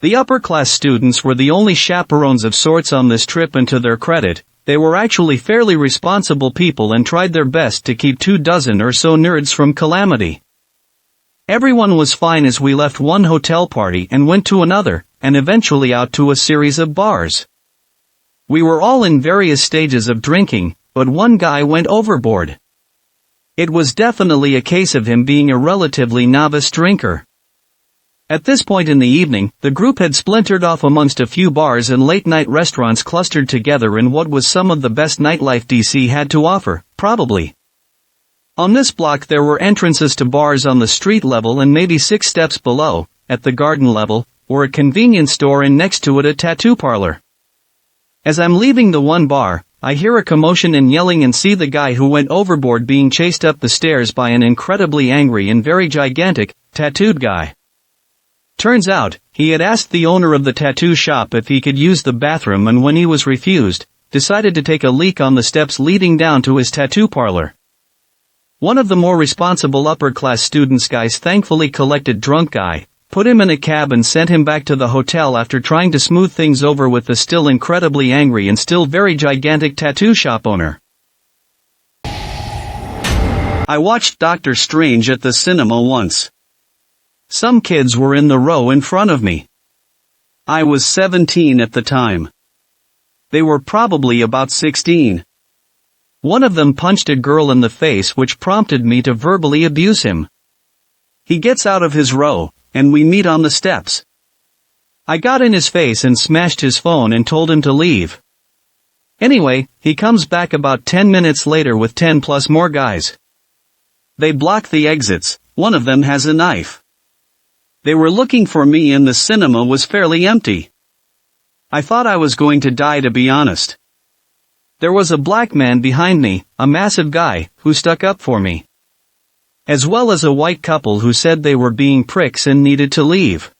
The upper-class students were the only chaperones of sorts on this trip, and to their credit, they were actually fairly responsible people and tried their best to keep 24 or so nerds from calamity. Everyone was fine as we left one hotel party and went to another, and eventually out to a series of bars. We were all in various stages of drinking, but one guy went overboard. It was definitely a case of him being a relatively novice drinker. At this point in the evening, the group had splintered off amongst a few bars and late-night restaurants clustered together in what was some of the best nightlife DC had to offer, probably. On this block there were entrances to bars on the street level and maybe 6 steps below, at the garden level, or a convenience store and next to it a tattoo parlor. As I'm leaving the one bar, I hear a commotion and yelling and see the guy who went overboard being chased up the stairs by an incredibly angry and very gigantic, tattooed guy. Turns out, he had asked the owner of the tattoo shop if he could use the bathroom, and when he was refused, decided to take a leak on the steps leading down to his tattoo parlor. One of the more responsible upper-class students guys thankfully collected drunk guy, put him in a cab and sent him back to the hotel after trying to smooth things over with the still incredibly angry and still very gigantic tattoo shop owner. I watched Doctor Strange at the cinema once. Some kids were in the row in front of me. I was 17 at the time. They were probably about 16. One of them punched a girl in the face, which prompted me to verbally abuse him. He gets out of his row, and we meet on the steps. I got in his face and smashed his phone and told him to leave. Anyway, he comes back about 10 minutes later with 10 plus more guys. They block the exits, one of them has a knife. They were looking for me and the cinema was fairly empty. I thought I was going to die, to be honest. There was a black man behind me, a massive guy, who stuck up for me. As well as a white couple who said they were being pricks and needed to leave.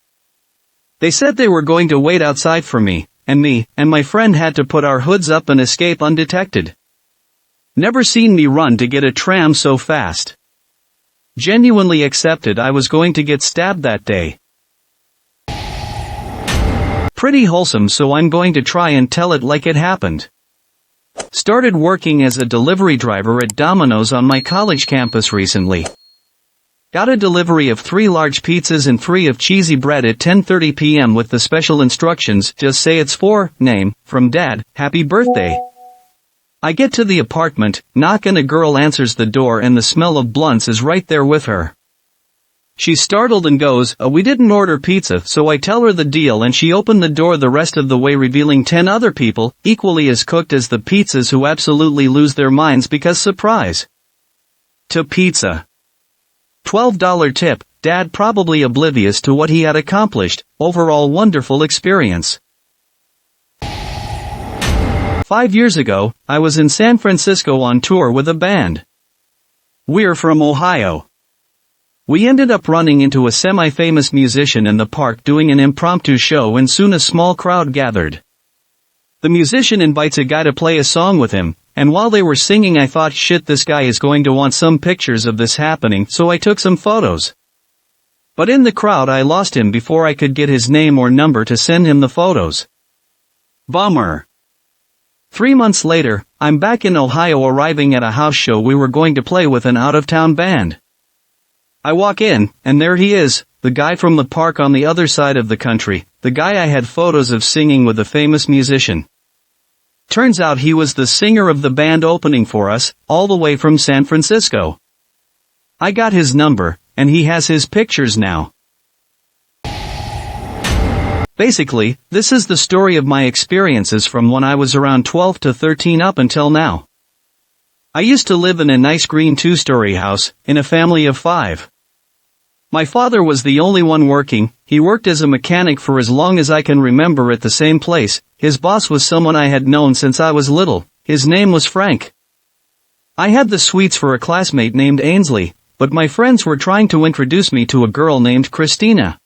They said they were going to wait outside for me and my friend had to put our hoods up and escape undetected. Never seen me run to get a tram so fast. Genuinely accepted I was going to get stabbed that day. Pretty wholesome, so I'm going to try and tell it like it happened. Started working as a delivery driver at Domino's on my college campus recently. Got a delivery of 3 large pizzas and 3 of cheesy bread at 10:30 p.m. with the special instructions, just say it's for, name, from Dad, happy birthday. I get to the apartment, knock, and a girl answers the door and the smell of blunts is right there with her. She's startled and goes, we didn't order pizza, so I tell her the deal and she opened the door the rest of the way, revealing 10 other people, equally as cooked as the pizzas, who absolutely lose their minds because surprise. To pizza. $12 tip, Dad probably oblivious to what he had accomplished, overall wonderful experience. 5 years ago, I was in San Francisco on tour with a band. We're from Ohio. We ended up running into a semi-famous musician in the park doing an impromptu show, and soon a small crowd gathered. The musician invites a guy to play a song with him, and while they were singing I thought, shit, this guy is going to want some pictures of this happening, so I took some photos. But in the crowd I lost him before I could get his name or number to send him the photos. Bummer. 3 months later, I'm back in Ohio, arriving at a house show we were going to play with an out-of-town band. I walk in, and there he is, the guy from the park on the other side of the country, the guy I had photos of singing with a famous musician. Turns out he was the singer of the band opening for us, all the way from San Francisco. I got his number, and he has his pictures now. Basically, this is the story of my experiences from when I was around 12 to 13 up until now. I used to live in a nice green 2-story house, in a family of 5. My father was the only one working. He worked as a mechanic for as long as I can remember at the same place. His boss was someone I had known since I was little. His name was Frank. I had the sweets for a classmate named Ainsley, but my friends were trying to introduce me to a girl named Christina.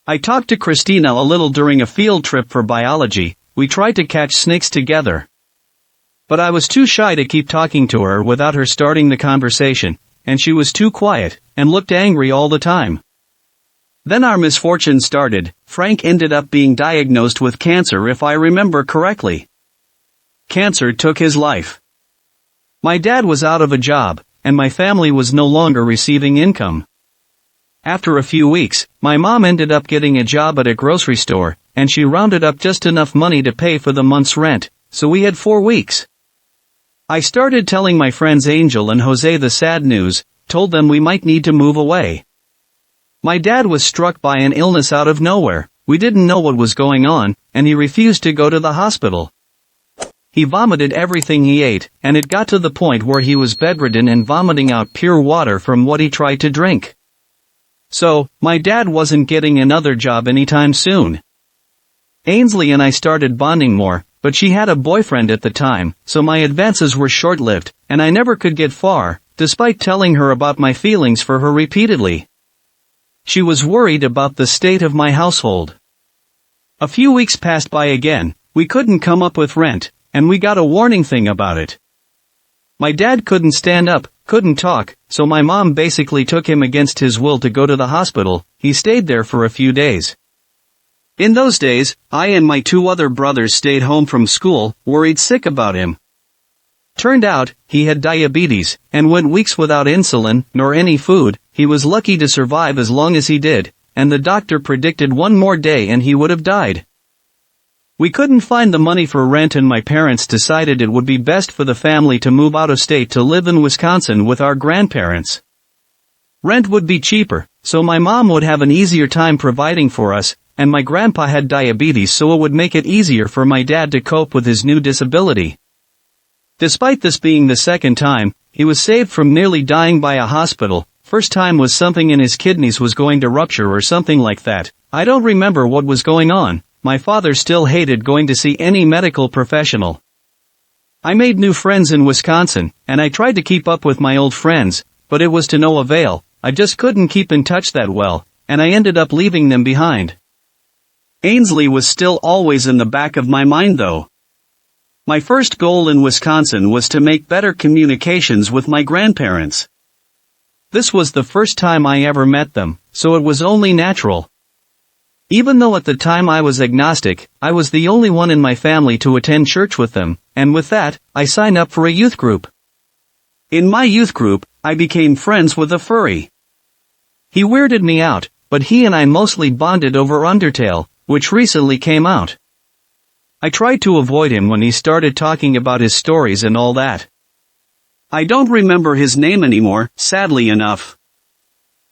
I talked to Christina a little during a field trip for biology. We tried to catch snakes together. But I was too shy to keep talking to her without her starting the conversation, and she was too quiet, and looked angry all the time. Then our misfortune started. Frank ended up being diagnosed with cancer, if I remember correctly. Cancer took his life. My dad was out of a job, and my family was no longer receiving income. After a few weeks, my mom ended up getting a job at a grocery store, and she rounded up just enough money to pay for the month's rent, so we had 4 weeks. I started telling my friends Angel and Jose the sad news, told them we might need to move away. My dad was struck by an illness out of nowhere, we didn't know what was going on, and he refused to go to the hospital. He vomited everything he ate, and it got to the point where he was bedridden and vomiting out pure water from what he tried to drink. So, my dad wasn't getting another job anytime soon. Ainsley and I started bonding more, but she had a boyfriend at the time, so my advances were short-lived, and I never could get far, despite telling her about my feelings for her repeatedly. She was worried about the state of my household. A few weeks passed by again, we couldn't come up with rent, and we got a warning thing about it. My dad couldn't stand up, couldn't talk, so my mom basically took him against his will to go to the hospital. He stayed there for a few days. In those days, I and my 2 other brothers stayed home from school, worried sick about him. Turned out, he had diabetes, and went weeks without insulin, nor any food. He was lucky to survive as long as he did, and the doctor predicted one more day and he would have died. We couldn't find the money for rent and my parents decided it would be best for the family to move out of state to live in Wisconsin with our grandparents. Rent would be cheaper, so my mom would have an easier time providing for us, and my grandpa had diabetes so it would make it easier for my dad to cope with his new disability. Despite this being the second time, he was saved from nearly dying by a hospital. First time was something in his kidneys was going to rupture or something like that. I don't remember what was going on. My father still hated going to see any medical professional. I made new friends in Wisconsin, and I tried to keep up with my old friends, but it was to no avail. I just couldn't keep in touch that well, and I ended up leaving them behind. Ainsley was still always in the back of my mind though. My first goal in Wisconsin was to make better communications with my grandparents. This was the first time I ever met them, so it was only natural. Even though at the time I was agnostic, I was the only one in my family to attend church with them, and with that, I signed up for a youth group. In my youth group, I became friends with a furry. He weirded me out, but he and I mostly bonded over Undertale, which recently came out. I tried to avoid him when he started talking about his stories and all that. I don't remember his name anymore, sadly enough.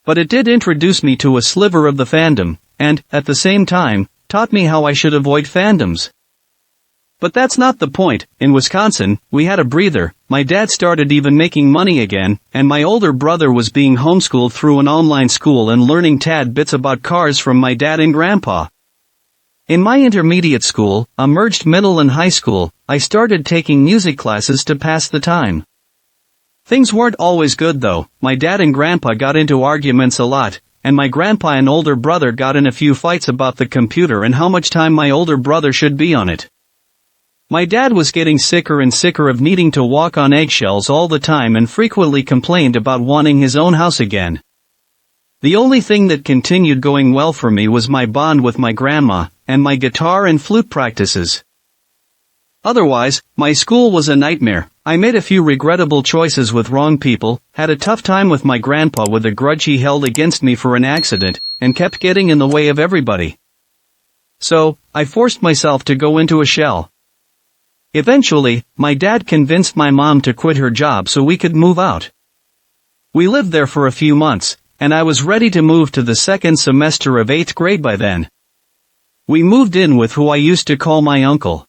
But it did introduce me to a sliver of the fandom, and, at the same time, taught me how I should avoid fandoms. But that's not the point. In Wisconsin, we had a breather, my dad started even making money again, and my older brother was being homeschooled through an online school and learning tad bits about cars from my dad and grandpa. In my intermediate school, a merged middle and high school, I started taking music classes to pass the time. Things weren't always good though. My dad and grandpa got into arguments a lot, and my grandpa and older brother got in a few fights about the computer and how much time my older brother should be on it. My dad was getting sicker and sicker of needing to walk on eggshells all the time and frequently complained about wanting his own house again. The only thing that continued going well for me was my bond with my grandma, and my guitar and flute practices. Otherwise, my school was a nightmare. I made a few regrettable choices with wrong people, had a tough time with my grandpa with a grudge he held against me for an accident, and kept getting in the way of everybody. So, I forced myself to go into a shell. Eventually, my dad convinced my mom to quit her job so we could move out. We lived there for a few months, and I was ready to move to the second semester of 8th grade by then. We moved in with who I used to call my uncle.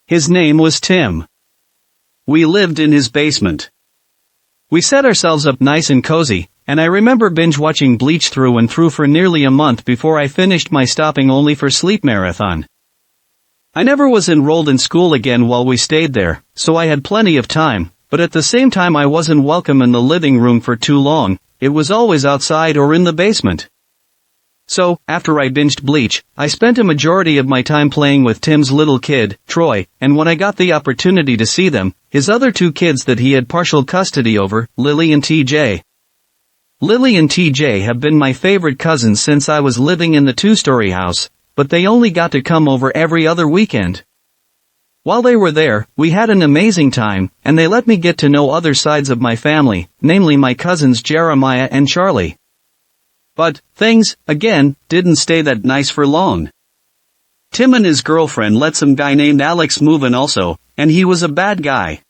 His name was Tim. We lived in his basement. We set ourselves up nice and cozy, and I remember binge-watching Bleach through and through for nearly a month before I finished my stopping only for sleep marathon. I never was enrolled in school again while we stayed there, so I had plenty of time, but at the same time I wasn't welcome in the living room for too long. It was always outside or in the basement. So, after I binged Bleach, I spent a majority of my time playing with Tim's little kid, Troy, and when I got the opportunity to see them, his other 2 kids that he had partial custody over, Lily and TJ. Lily and TJ have been my favorite cousins since I was living in the 2-story house, but they only got to come over every other weekend. While they were there, we had an amazing time, and they let me get to know other sides of my family, namely my cousins Jeremiah and Charlie. But, things, again, didn't stay that nice for long. Tim and his girlfriend let some guy named Alex move in also, and he was a bad guy.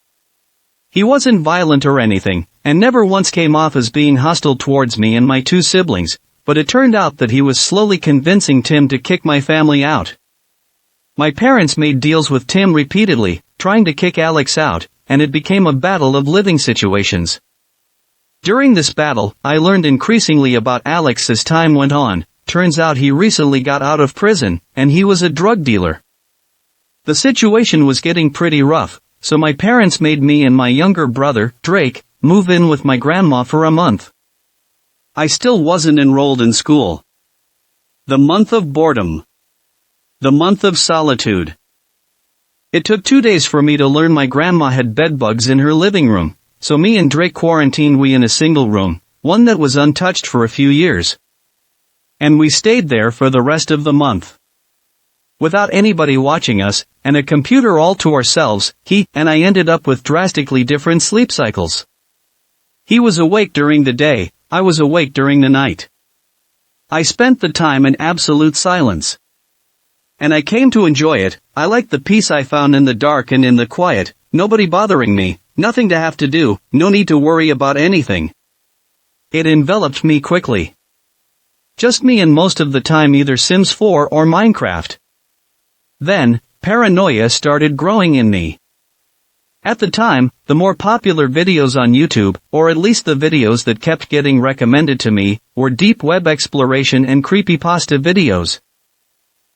He wasn't violent or anything, and never once came off as being hostile towards me and my two siblings, but it turned out that he was slowly convincing Tim to kick my family out. My parents made deals with Tim repeatedly, trying to kick Alex out, and it became a battle of living situations. During this battle, I learned increasingly about Alex as time went on. Turns out he recently got out of prison, and he was a drug dealer. The situation was getting pretty rough, so my parents made me and my younger brother, Drake, move in with my grandma for a month. I still wasn't enrolled in school. The month of boredom. The month of solitude. It took 2 days for me to learn my grandma had bedbugs in her living room, so me and Drake quarantined we in a single room, one that was untouched for a few years. And we stayed there for the rest of the month. Without anybody watching us, and a computer all to ourselves, he and I ended up with drastically different sleep cycles. He was awake during the day, I was awake during the night. I spent the time in absolute silence. And I came to enjoy it. I liked the peace I found in the dark and in the quiet, nobody bothering me, nothing to have to do, no need to worry about anything. It enveloped me quickly. Just me and most of the time either Sims 4 or Minecraft. Then, paranoia started growing in me. At the time, the more popular videos on YouTube, or at least the videos that kept getting recommended to me, were deep web exploration and creepypasta videos.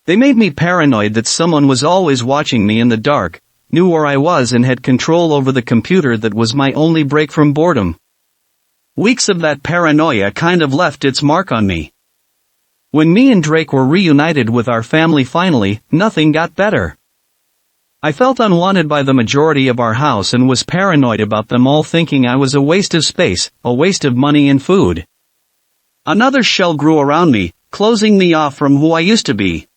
They made me paranoid that someone was always watching me in the dark, knew where I was and had control over the computer that was my only break from boredom. Weeks of that paranoia kind of left its mark on me. When me and Drake were reunited with our family finally, nothing got better. I felt unwanted by the majority of our house and was paranoid about them all thinking I was a waste of space, a waste of money and food. Another shell grew around me, closing me off from who I used to be.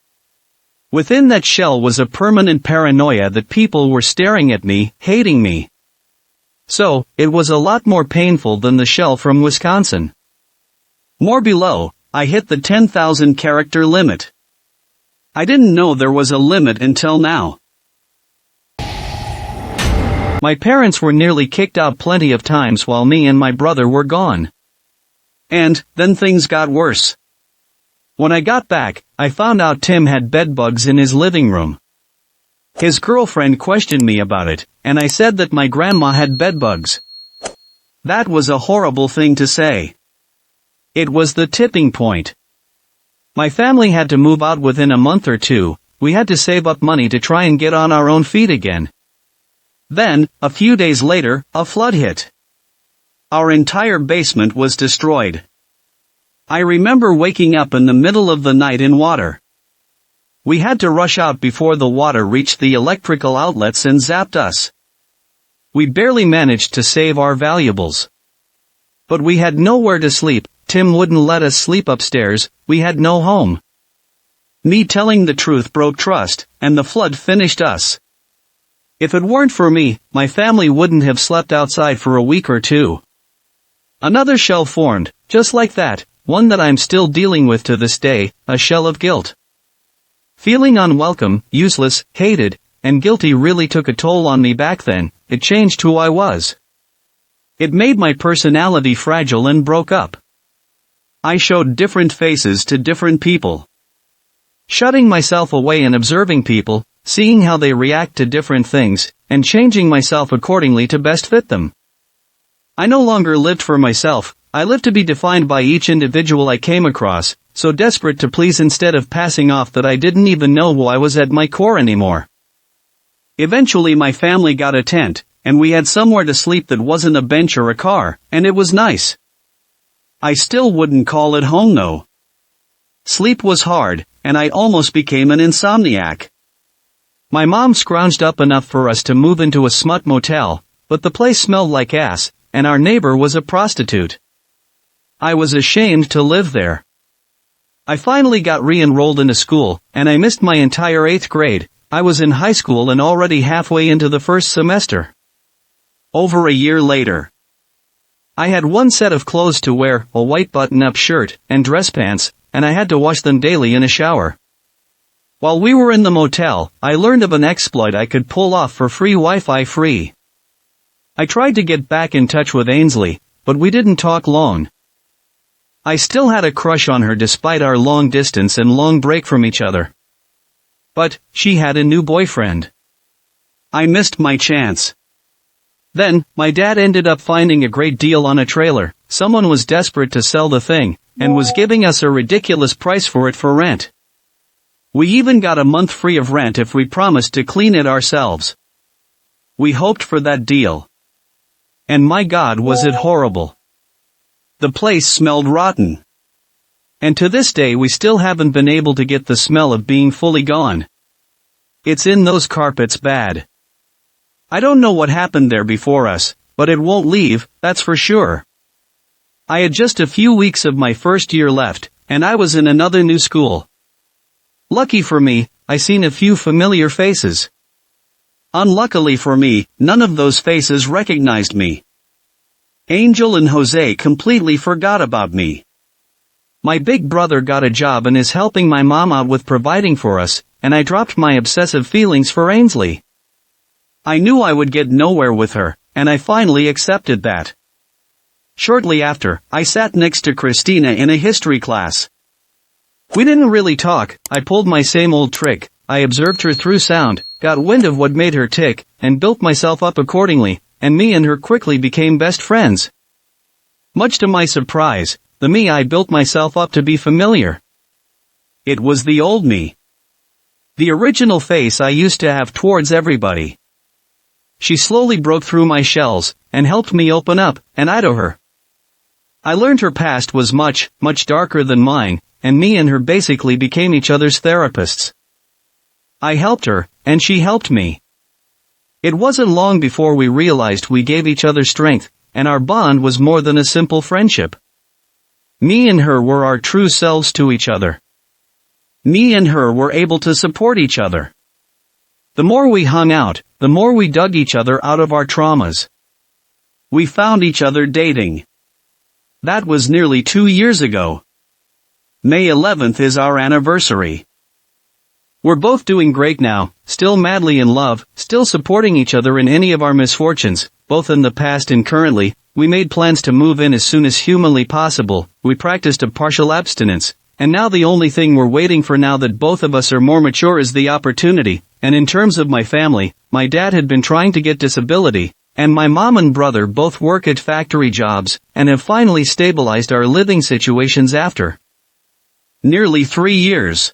Within that shell was a permanent paranoia that people were staring at me, hating me. So, it was a lot more painful than the shell from Wisconsin. More below, I hit the 10,000 character limit. I didn't know there was a limit until now. My parents were nearly kicked out plenty of times while me and my brother were gone. And, then things got worse. When I got back, I found out Tim had bedbugs in his living room. His girlfriend questioned me about it, and I said that my grandma had bedbugs. That was a horrible thing to say. It was the tipping point. My family had to move out within a month or two. We had to save up money to try and get on our own feet again. Then, a few days later, a flood hit. Our entire basement was destroyed. I remember waking up in the middle of the night in water. We had to rush out before the water reached the electrical outlets and zapped us. We barely managed to save our valuables. But we had nowhere to sleep. Tim wouldn't let us sleep upstairs, we had no home. Me telling the truth broke trust, and the flood finished us. If it weren't for me, my family wouldn't have slept outside for a week or two. Another shell formed, just like that, one that I'm still dealing with to this day, a shell of guilt. Feeling unwelcome, useless, hated, and guilty really took a toll on me back then. It changed who I was. It made my personality fragile and broke up. I showed different faces to different people. Shutting myself away and observing people, seeing how they react to different things, and changing myself accordingly to best fit them. I no longer lived for myself, I lived to be defined by each individual I came across, so desperate to please instead of passing off that I didn't even know who I was at my core anymore. Eventually my family got a tent, and we had somewhere to sleep that wasn't a bench or a car, and it was nice. I still wouldn't call it home though. Sleep was hard, and I almost became an insomniac. My mom scrounged up enough for us to move into a smut motel, but the place smelled like ass, and our neighbor was a prostitute. I was ashamed to live there. I finally got re-enrolled into school, and I missed my entire 8th grade. I was in high school and already halfway into the first semester. Over a year later. I had one set of clothes to wear, a white button-up shirt, and dress pants, and I had to wash them daily in a shower. While we were in the motel, I learned of an exploit I could pull off for free Wi-Fi free. I tried to get back in touch with Ainsley, but we didn't talk long. I still had a crush on her despite our long distance and long break from each other. But, she had a new boyfriend. I missed my chance. Then, my dad ended up finding a great deal on a trailer. Someone was desperate to sell the thing, and was giving us a ridiculous price for it for rent. We even got a month free of rent if we promised to clean it ourselves. We hoped for that deal. And my God, was it horrible. The place smelled rotten. And to this day we still haven't been able to get the smell of being fully gone. It's in those carpets bad. I don't know what happened there before us, but it won't leave, that's for sure. I had just a few weeks of my first year left, and I was in another new school. Lucky for me, I seen a few familiar faces. Unluckily for me, none of those faces recognized me. Angel and Jose completely forgot about me. My big brother got a job and is helping my mom out with providing for us, and I dropped my obsessive feelings for Ainsley. I knew I would get nowhere with her, and I finally accepted that. Shortly after, I sat next to Christina in a history class. We didn't really talk. I pulled my same old trick. I observed her through sound, got wind of what made her tick, and built myself up accordingly, and me and her quickly became best friends. Much to my surprise, the me I built myself up to be familiar. It was the old me. The original face I used to have towards everybody. She slowly broke through my shells, and helped me open up, and I to her. I learned her past was much, much darker than mine, and me and her basically became each other's therapists. I helped her, and she helped me. It wasn't long before we realized we gave each other strength, and our bond was more than a simple friendship. Me and her were our true selves to each other. Me and her were able to support each other. The more we hung out, the more we dug each other out of our traumas. We found each other dating. That was nearly 2 years ago. May 11th is our anniversary. We're both doing great now, still madly in love, still supporting each other in any of our misfortunes, both in the past and currently. We made plans to move in as soon as humanly possible. We practiced a partial abstinence, and now the only thing we're waiting for now that both of us are more mature is the opportunity. And in terms of my family, my dad had been trying to get disability, and my mom and brother both work at factory jobs, and have finally stabilized our living situations after nearly 3 years.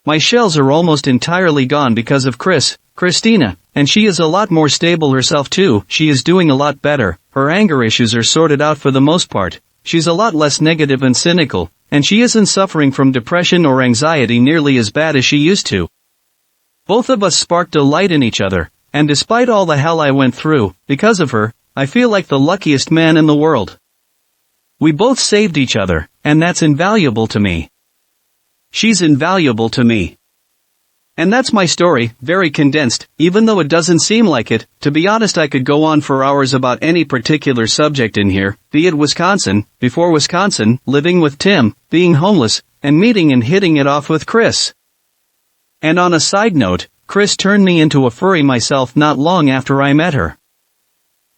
My shells are almost entirely gone because of Christina, and she is a lot more stable herself too. She is doing a lot better. Her anger issues are sorted out for the most part. She's a lot less negative and cynical, and she isn't suffering from depression or anxiety nearly as bad as she used to. Both of us sparked a light in each other, and despite all the hell I went through, because of her, I feel like the luckiest man in the world. We both saved each other, and that's invaluable to me. She's invaluable to me. And that's my story, very condensed, even though it doesn't seem like it. To be honest, I could go on for hours about any particular subject in here, be it Wisconsin, before Wisconsin, living with Tim, being homeless, and meeting and hitting it off with Chris. And on a side note, Chris turned me into a furry myself not long after I met her.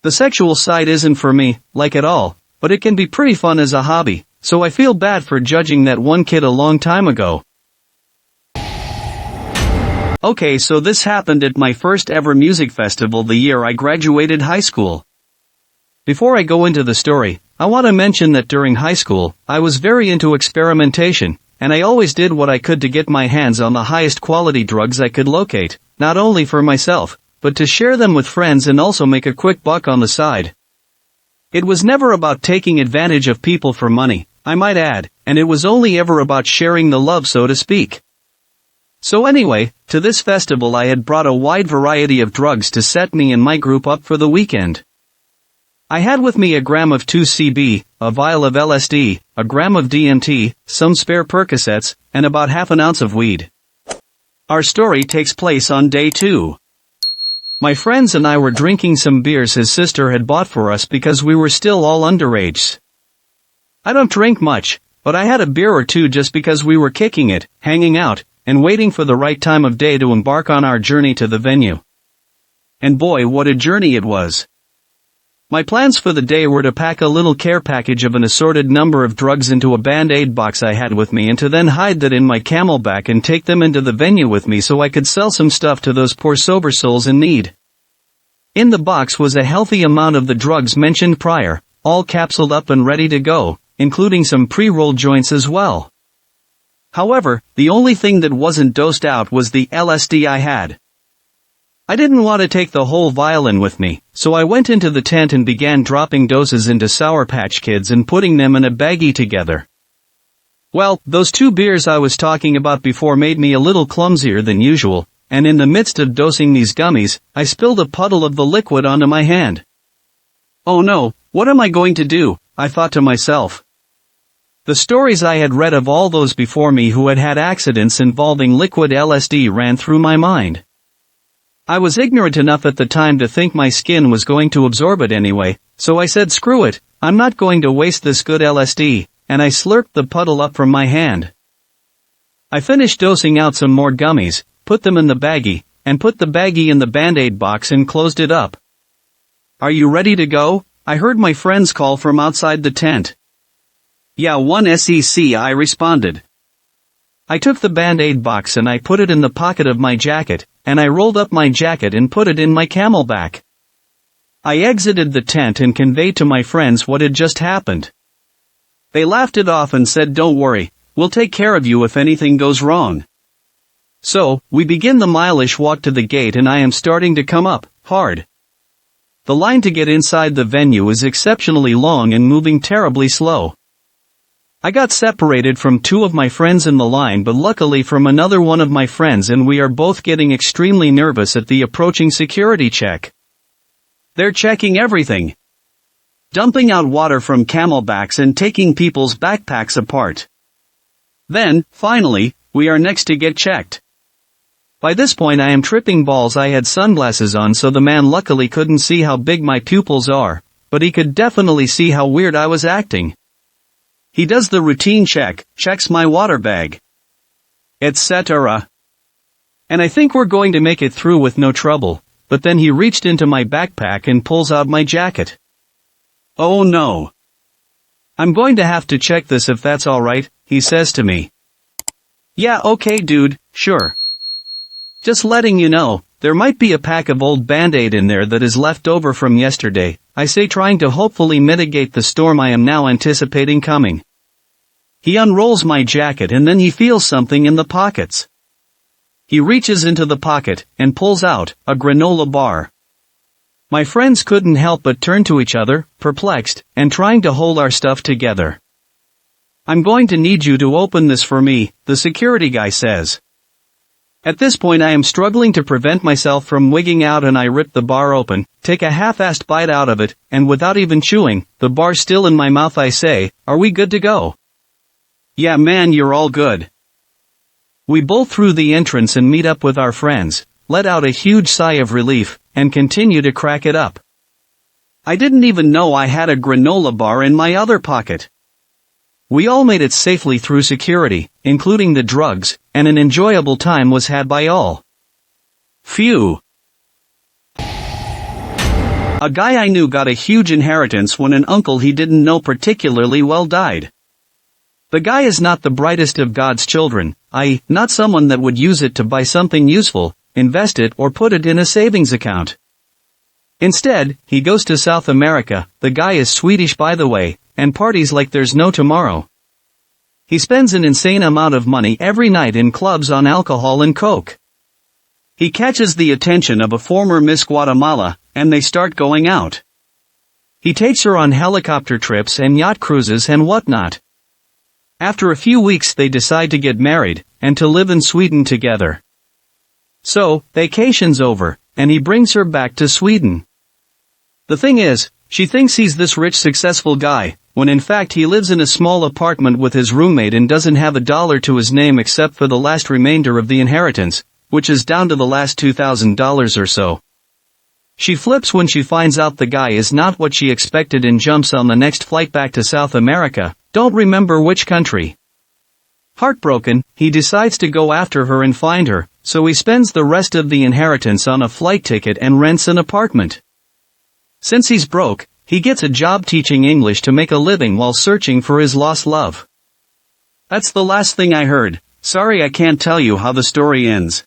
The sexual side isn't for me, like at all, but it can be pretty fun as a hobby, so I feel bad for judging that one kid a long time ago. Okay, so this happened at my first ever music festival the year I graduated high school. Before I go into the story, I want to mention that during high school, I was very into experimentation, and I always did what I could to get my hands on the highest quality drugs I could locate, not only for myself, but to share them with friends and also make a quick buck on the side. It was never about taking advantage of people for money, I might add, and it was only ever about sharing the love, so to speak. So anyway, to this festival I had brought a wide variety of drugs to set me and my group up for the weekend. I had with me a gram of 2CB, a vial of LSD, a gram of DMT, some spare Percocets, and about half an ounce of weed. Our story takes place on day 2. My friends and I were drinking some beers his sister had bought for us because we were still all underage. I don't drink much, but I had a beer or two just because we were kicking it, hanging out, and waiting for the right time of day to embark on our journey to the venue. And boy, what a journey it was. My plans for the day were to pack a little care package of an assorted number of drugs into a Band-Aid box I had with me and to then hide that in my camelback and take them into the venue with me so I could sell some stuff to those poor sober souls in need. In the box was a healthy amount of the drugs mentioned prior, all capsuled up and ready to go, including some pre-rolled joints as well. However, the only thing that wasn't dosed out was the LSD I had. I didn't want to take the whole violin with me, so I went into the tent and began dropping doses into Sour Patch Kids and putting them in a baggie together. Well, those 2 beers I was talking about before made me a little clumsier than usual, and in the midst of dosing these gummies, I spilled a puddle of the liquid onto my hand. Oh no, what am I going to do? I thought to myself. The stories I had read of all those before me who had had accidents involving liquid LSD ran through my mind. I was ignorant enough at the time to think my skin was going to absorb it anyway, so I said screw it, I'm not going to waste this good LSD, and I slurped the puddle up from my hand. I finished dosing out some more gummies, put them in the baggie, and put the baggie in the Band-Aid box and closed it up. Are you ready to go? I heard my friends call from outside the tent. Yeah, 1 SEC, I responded. I took the Band-Aid box and I put it in the pocket of my jacket, and I rolled up my jacket and put it in my camelback. I exited the tent and conveyed to my friends what had just happened. They laughed it off and said don't worry, we'll take care of you if anything goes wrong. So, we begin the mile-ish walk to the gate and I am starting to come up, hard. The line to get inside the venue is exceptionally long and moving terribly slow. I got separated from 2 of my friends in the line but luckily from another one of my friends and we are both getting extremely nervous at the approaching security check. They're checking everything. Dumping out water from camelbacks and taking people's backpacks apart. Then, finally, we are next to get checked. By this point I am tripping balls. I had sunglasses on so the man luckily couldn't see how big my pupils are, but he could definitely see how weird I was acting. He does the routine check, checks my water bag, etc. And I think we're going to make it through with no trouble, but then he reached into my backpack and pulls out my jacket. Oh no. I'm going to have to check this if that's alright, he says to me. Yeah, okay dude, sure. Just letting you know, there might be a pack of old Band-Aid in there that is left over from yesterday, I say trying to hopefully mitigate the storm I am now anticipating coming. He unrolls my jacket and then he feels something in the pockets. He reaches into the pocket and pulls out a granola bar. My friends couldn't help but turn to each other, perplexed, and trying to hold our stuff together. I'm going to need you to open this for me, the security guy says. At this point I am struggling to prevent myself from wigging out and I rip the bar open, take a half-assed bite out of it, and without even chewing, the bar still in my mouth I say, are we good to go? Yeah man, you're all good. We bolt through the entrance and meet up with our friends, let out a huge sigh of relief, and continue to crack it up. I didn't even know I had a granola bar in my other pocket. We all made it safely through security, including the drugs, and an enjoyable time was had by all. Phew. A guy I knew got a huge inheritance when an uncle he didn't know particularly well died. The guy is not the brightest of God's children, i.e., not someone that would use it to buy something useful, invest it or put it in a savings account. Instead, he goes to South America, the guy is Swedish by the way, and parties like there's no tomorrow. He spends an insane amount of money every night in clubs on alcohol and coke. He catches the attention of a former Miss Guatemala, and they start going out. He takes her on helicopter trips and yacht cruises and whatnot. After a few weeks they decide to get married, and to live in Sweden together. So, vacation's over, and he brings her back to Sweden. The thing is, she thinks he's this rich successful guy, when in fact he lives in a small apartment with his roommate and doesn't have a dollar to his name except for the last remainder of the inheritance, which is down to the last $2,000 or so. She flips when she finds out the guy is not what she expected and jumps on the next flight back to South America, don't remember which country. Heartbroken, he decides to go after her and find her, so he spends the rest of the inheritance on a flight ticket and rents an apartment. Since he's broke, He gets a job teaching English to make a living while searching for his lost love. That's the last thing I heard. Sorry I can't tell you how the story ends.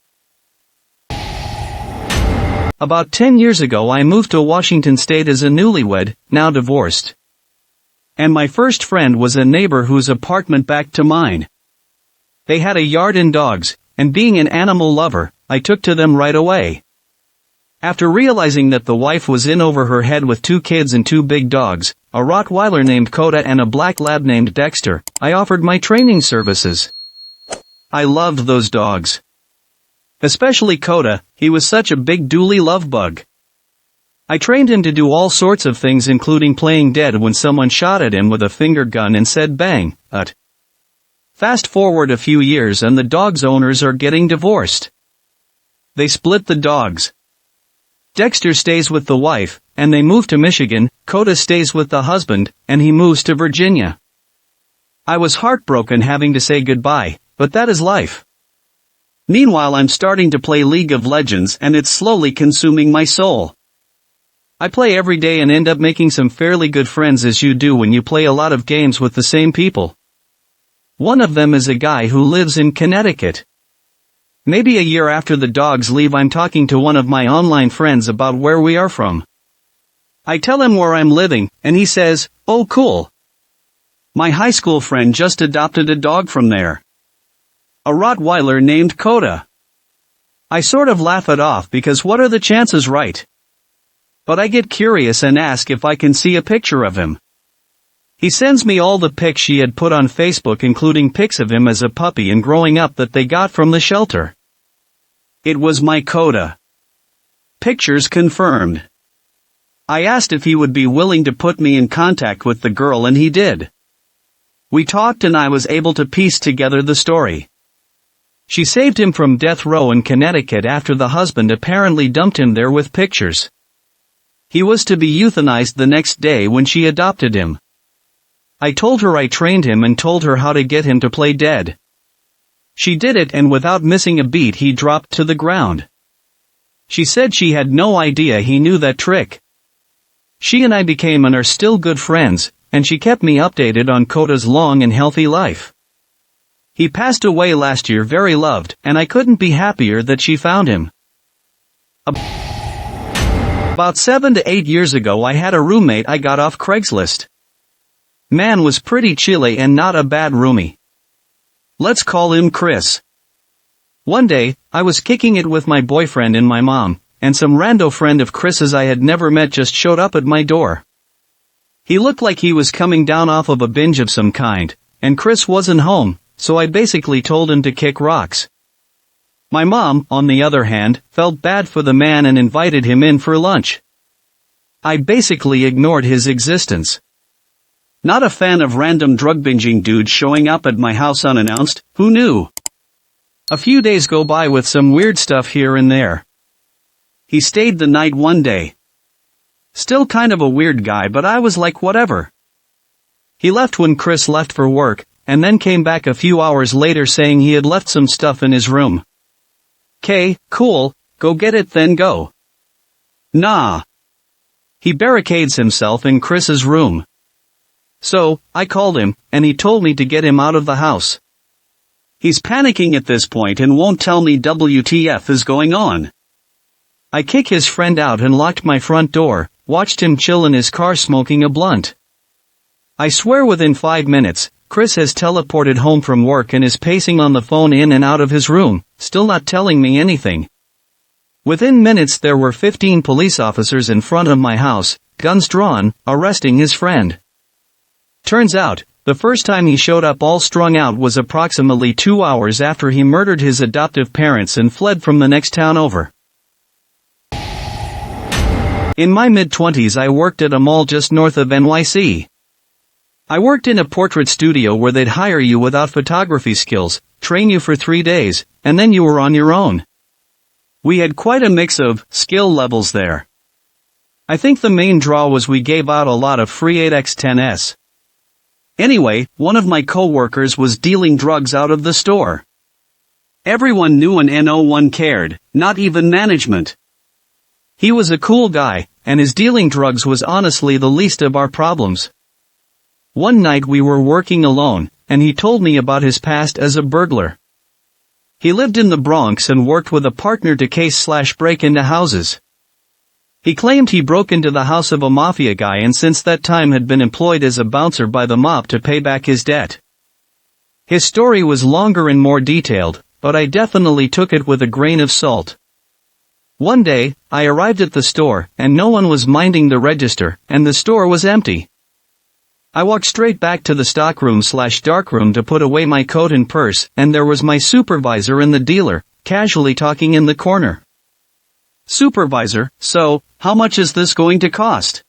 About 10 years ago I moved to Washington State as a newlywed, now divorced. And my first friend was a neighbor whose apartment backed to mine. They had a yard and dogs, and being an animal lover, I took to them right away. After realizing that the wife was in over her head with 2 kids and 2 big dogs, a Rottweiler named Coda and a black lab named Dexter, I offered my training services. I loved those dogs. Especially Coda, he was such a big dooley love bug. I trained him to do all sorts of things including playing dead when someone shot at him with a finger gun and said bang, ut. Fast forward a few years and the dog's owners are getting divorced. They split the dogs. Dexter stays with the wife, and they move to Michigan. Coda stays with the husband, and he moves to Virginia. I was heartbroken having to say goodbye, but that is life. Meanwhile I'm starting to play League of Legends and it's slowly consuming my soul. I play every day and end up making some fairly good friends as you do when you play a lot of games with the same people. One of them is a guy who lives in Connecticut. Maybe a year after the dogs leave I'm talking to one of my online friends about where we are from. I tell him where I'm living, and he says, "Oh cool. My high school friend just adopted a dog from there. A Rottweiler named Coda." I sort of laugh it off because what are the chances, right? But I get curious and ask if I can see a picture of him. He sends me all the pics she had put on Facebook including pics of him as a puppy and growing up that they got from the shelter. It was my Coda. Pictures confirmed. I asked if he would be willing to put me in contact with the girl and he did. We talked and I was able to piece together the story. She saved him from death row in Connecticut after the husband apparently dumped him there with pictures. He was to be euthanized the next day when she adopted him. I told her I trained him and told her how to get him to play dead. She did it and without missing a beat he dropped to the ground. She said she had no idea he knew that trick. She and I became and are still good friends, and she kept me updated on Coda's long and healthy life. He passed away last year very loved, and I couldn't be happier that she found him. About 7 to 8 years ago I had a roommate I got off Craigslist. Man was pretty chilly and not a bad roomie. Let's call him Chris. One day, I was kicking it with my boyfriend and my mom, and some rando friend of Chris's I had never met just showed up at my door. He looked like he was coming down off of a binge of some kind, and Chris wasn't home, so I basically told him to kick rocks. My mom, on the other hand, felt bad for the man and invited him in for lunch. I basically ignored his existence. Not a fan of random drug binging dudes showing up at my house unannounced, who knew? A few days go by with some weird stuff here and there. He stayed the night one day. Still kind of a weird guy, but I was like whatever. He left when Chris left for work, and then came back a few hours later saying he had left some stuff in his room. "'Kay, cool, go get it then go." Nah. He barricades himself in Chris's room. So, I called him, and he told me to get him out of the house. He's panicking at this point and won't tell me WTF is going on. I kick his friend out and locked my front door, watched him chill in his car smoking a blunt. I swear within 5 minutes, Chris has teleported home from work and is pacing on the phone in and out of his room, still not telling me anything. Within minutes there were 15 police officers in front of my house, guns drawn, arresting his friend. Turns out, the first time he showed up all strung out was approximately 2 hours after he murdered his adoptive parents and fled from the next town over. In my mid-20s I worked at a mall just north of NYC. I worked in a portrait studio where they'd hire you without photography skills, train you for 3 days, and then you were on your own. We had quite a mix of skill levels there. I think the main draw was we gave out a lot of free 8x10s. Anyway, one of my co-workers was dealing drugs out of the store. Everyone knew and no one cared, not even management. He was a cool guy, and his dealing drugs was honestly the least of our problems. One night we were working alone, and he told me about his past as a burglar. He lived in the Bronx and worked with a partner to case/break into houses. He claimed he broke into the house of a mafia guy and since that time had been employed as a bouncer by the mob to pay back his debt. His story was longer and more detailed, but I definitely took it with a grain of salt. One day, I arrived at the store, and no one was minding the register, and the store was empty. I walked straight back to the stockroom/darkroom to put away my coat and purse, and there was my supervisor and the dealer, casually talking in the corner. Supervisor: so, how much is this going to cost?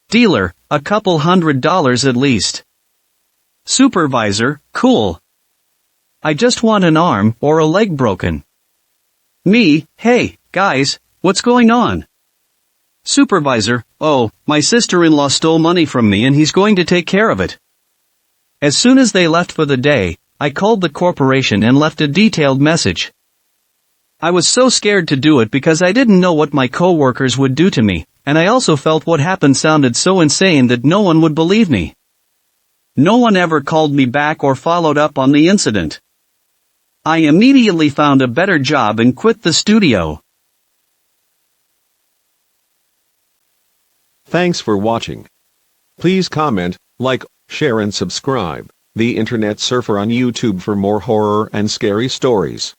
Dealer: a couple $100 at least. Supervisor: cool. I just want an arm or a leg broken. Me: hey, guys, what's going on? Supervisor: oh, my sister-in-law stole money from me and he's going to take care of it. As soon as they left for the day, I called the corporation and left a detailed message. I was so scared to do it because I didn't know what my co-workers would do to me, and I also felt what happened sounded so insane that no one would believe me. No one ever called me back or followed up on the incident. I immediately found a better job and quit the studio. Thanks for watching. Please comment, like, share and subscribe. The Internet Surfer on YouTube for more horror and scary stories.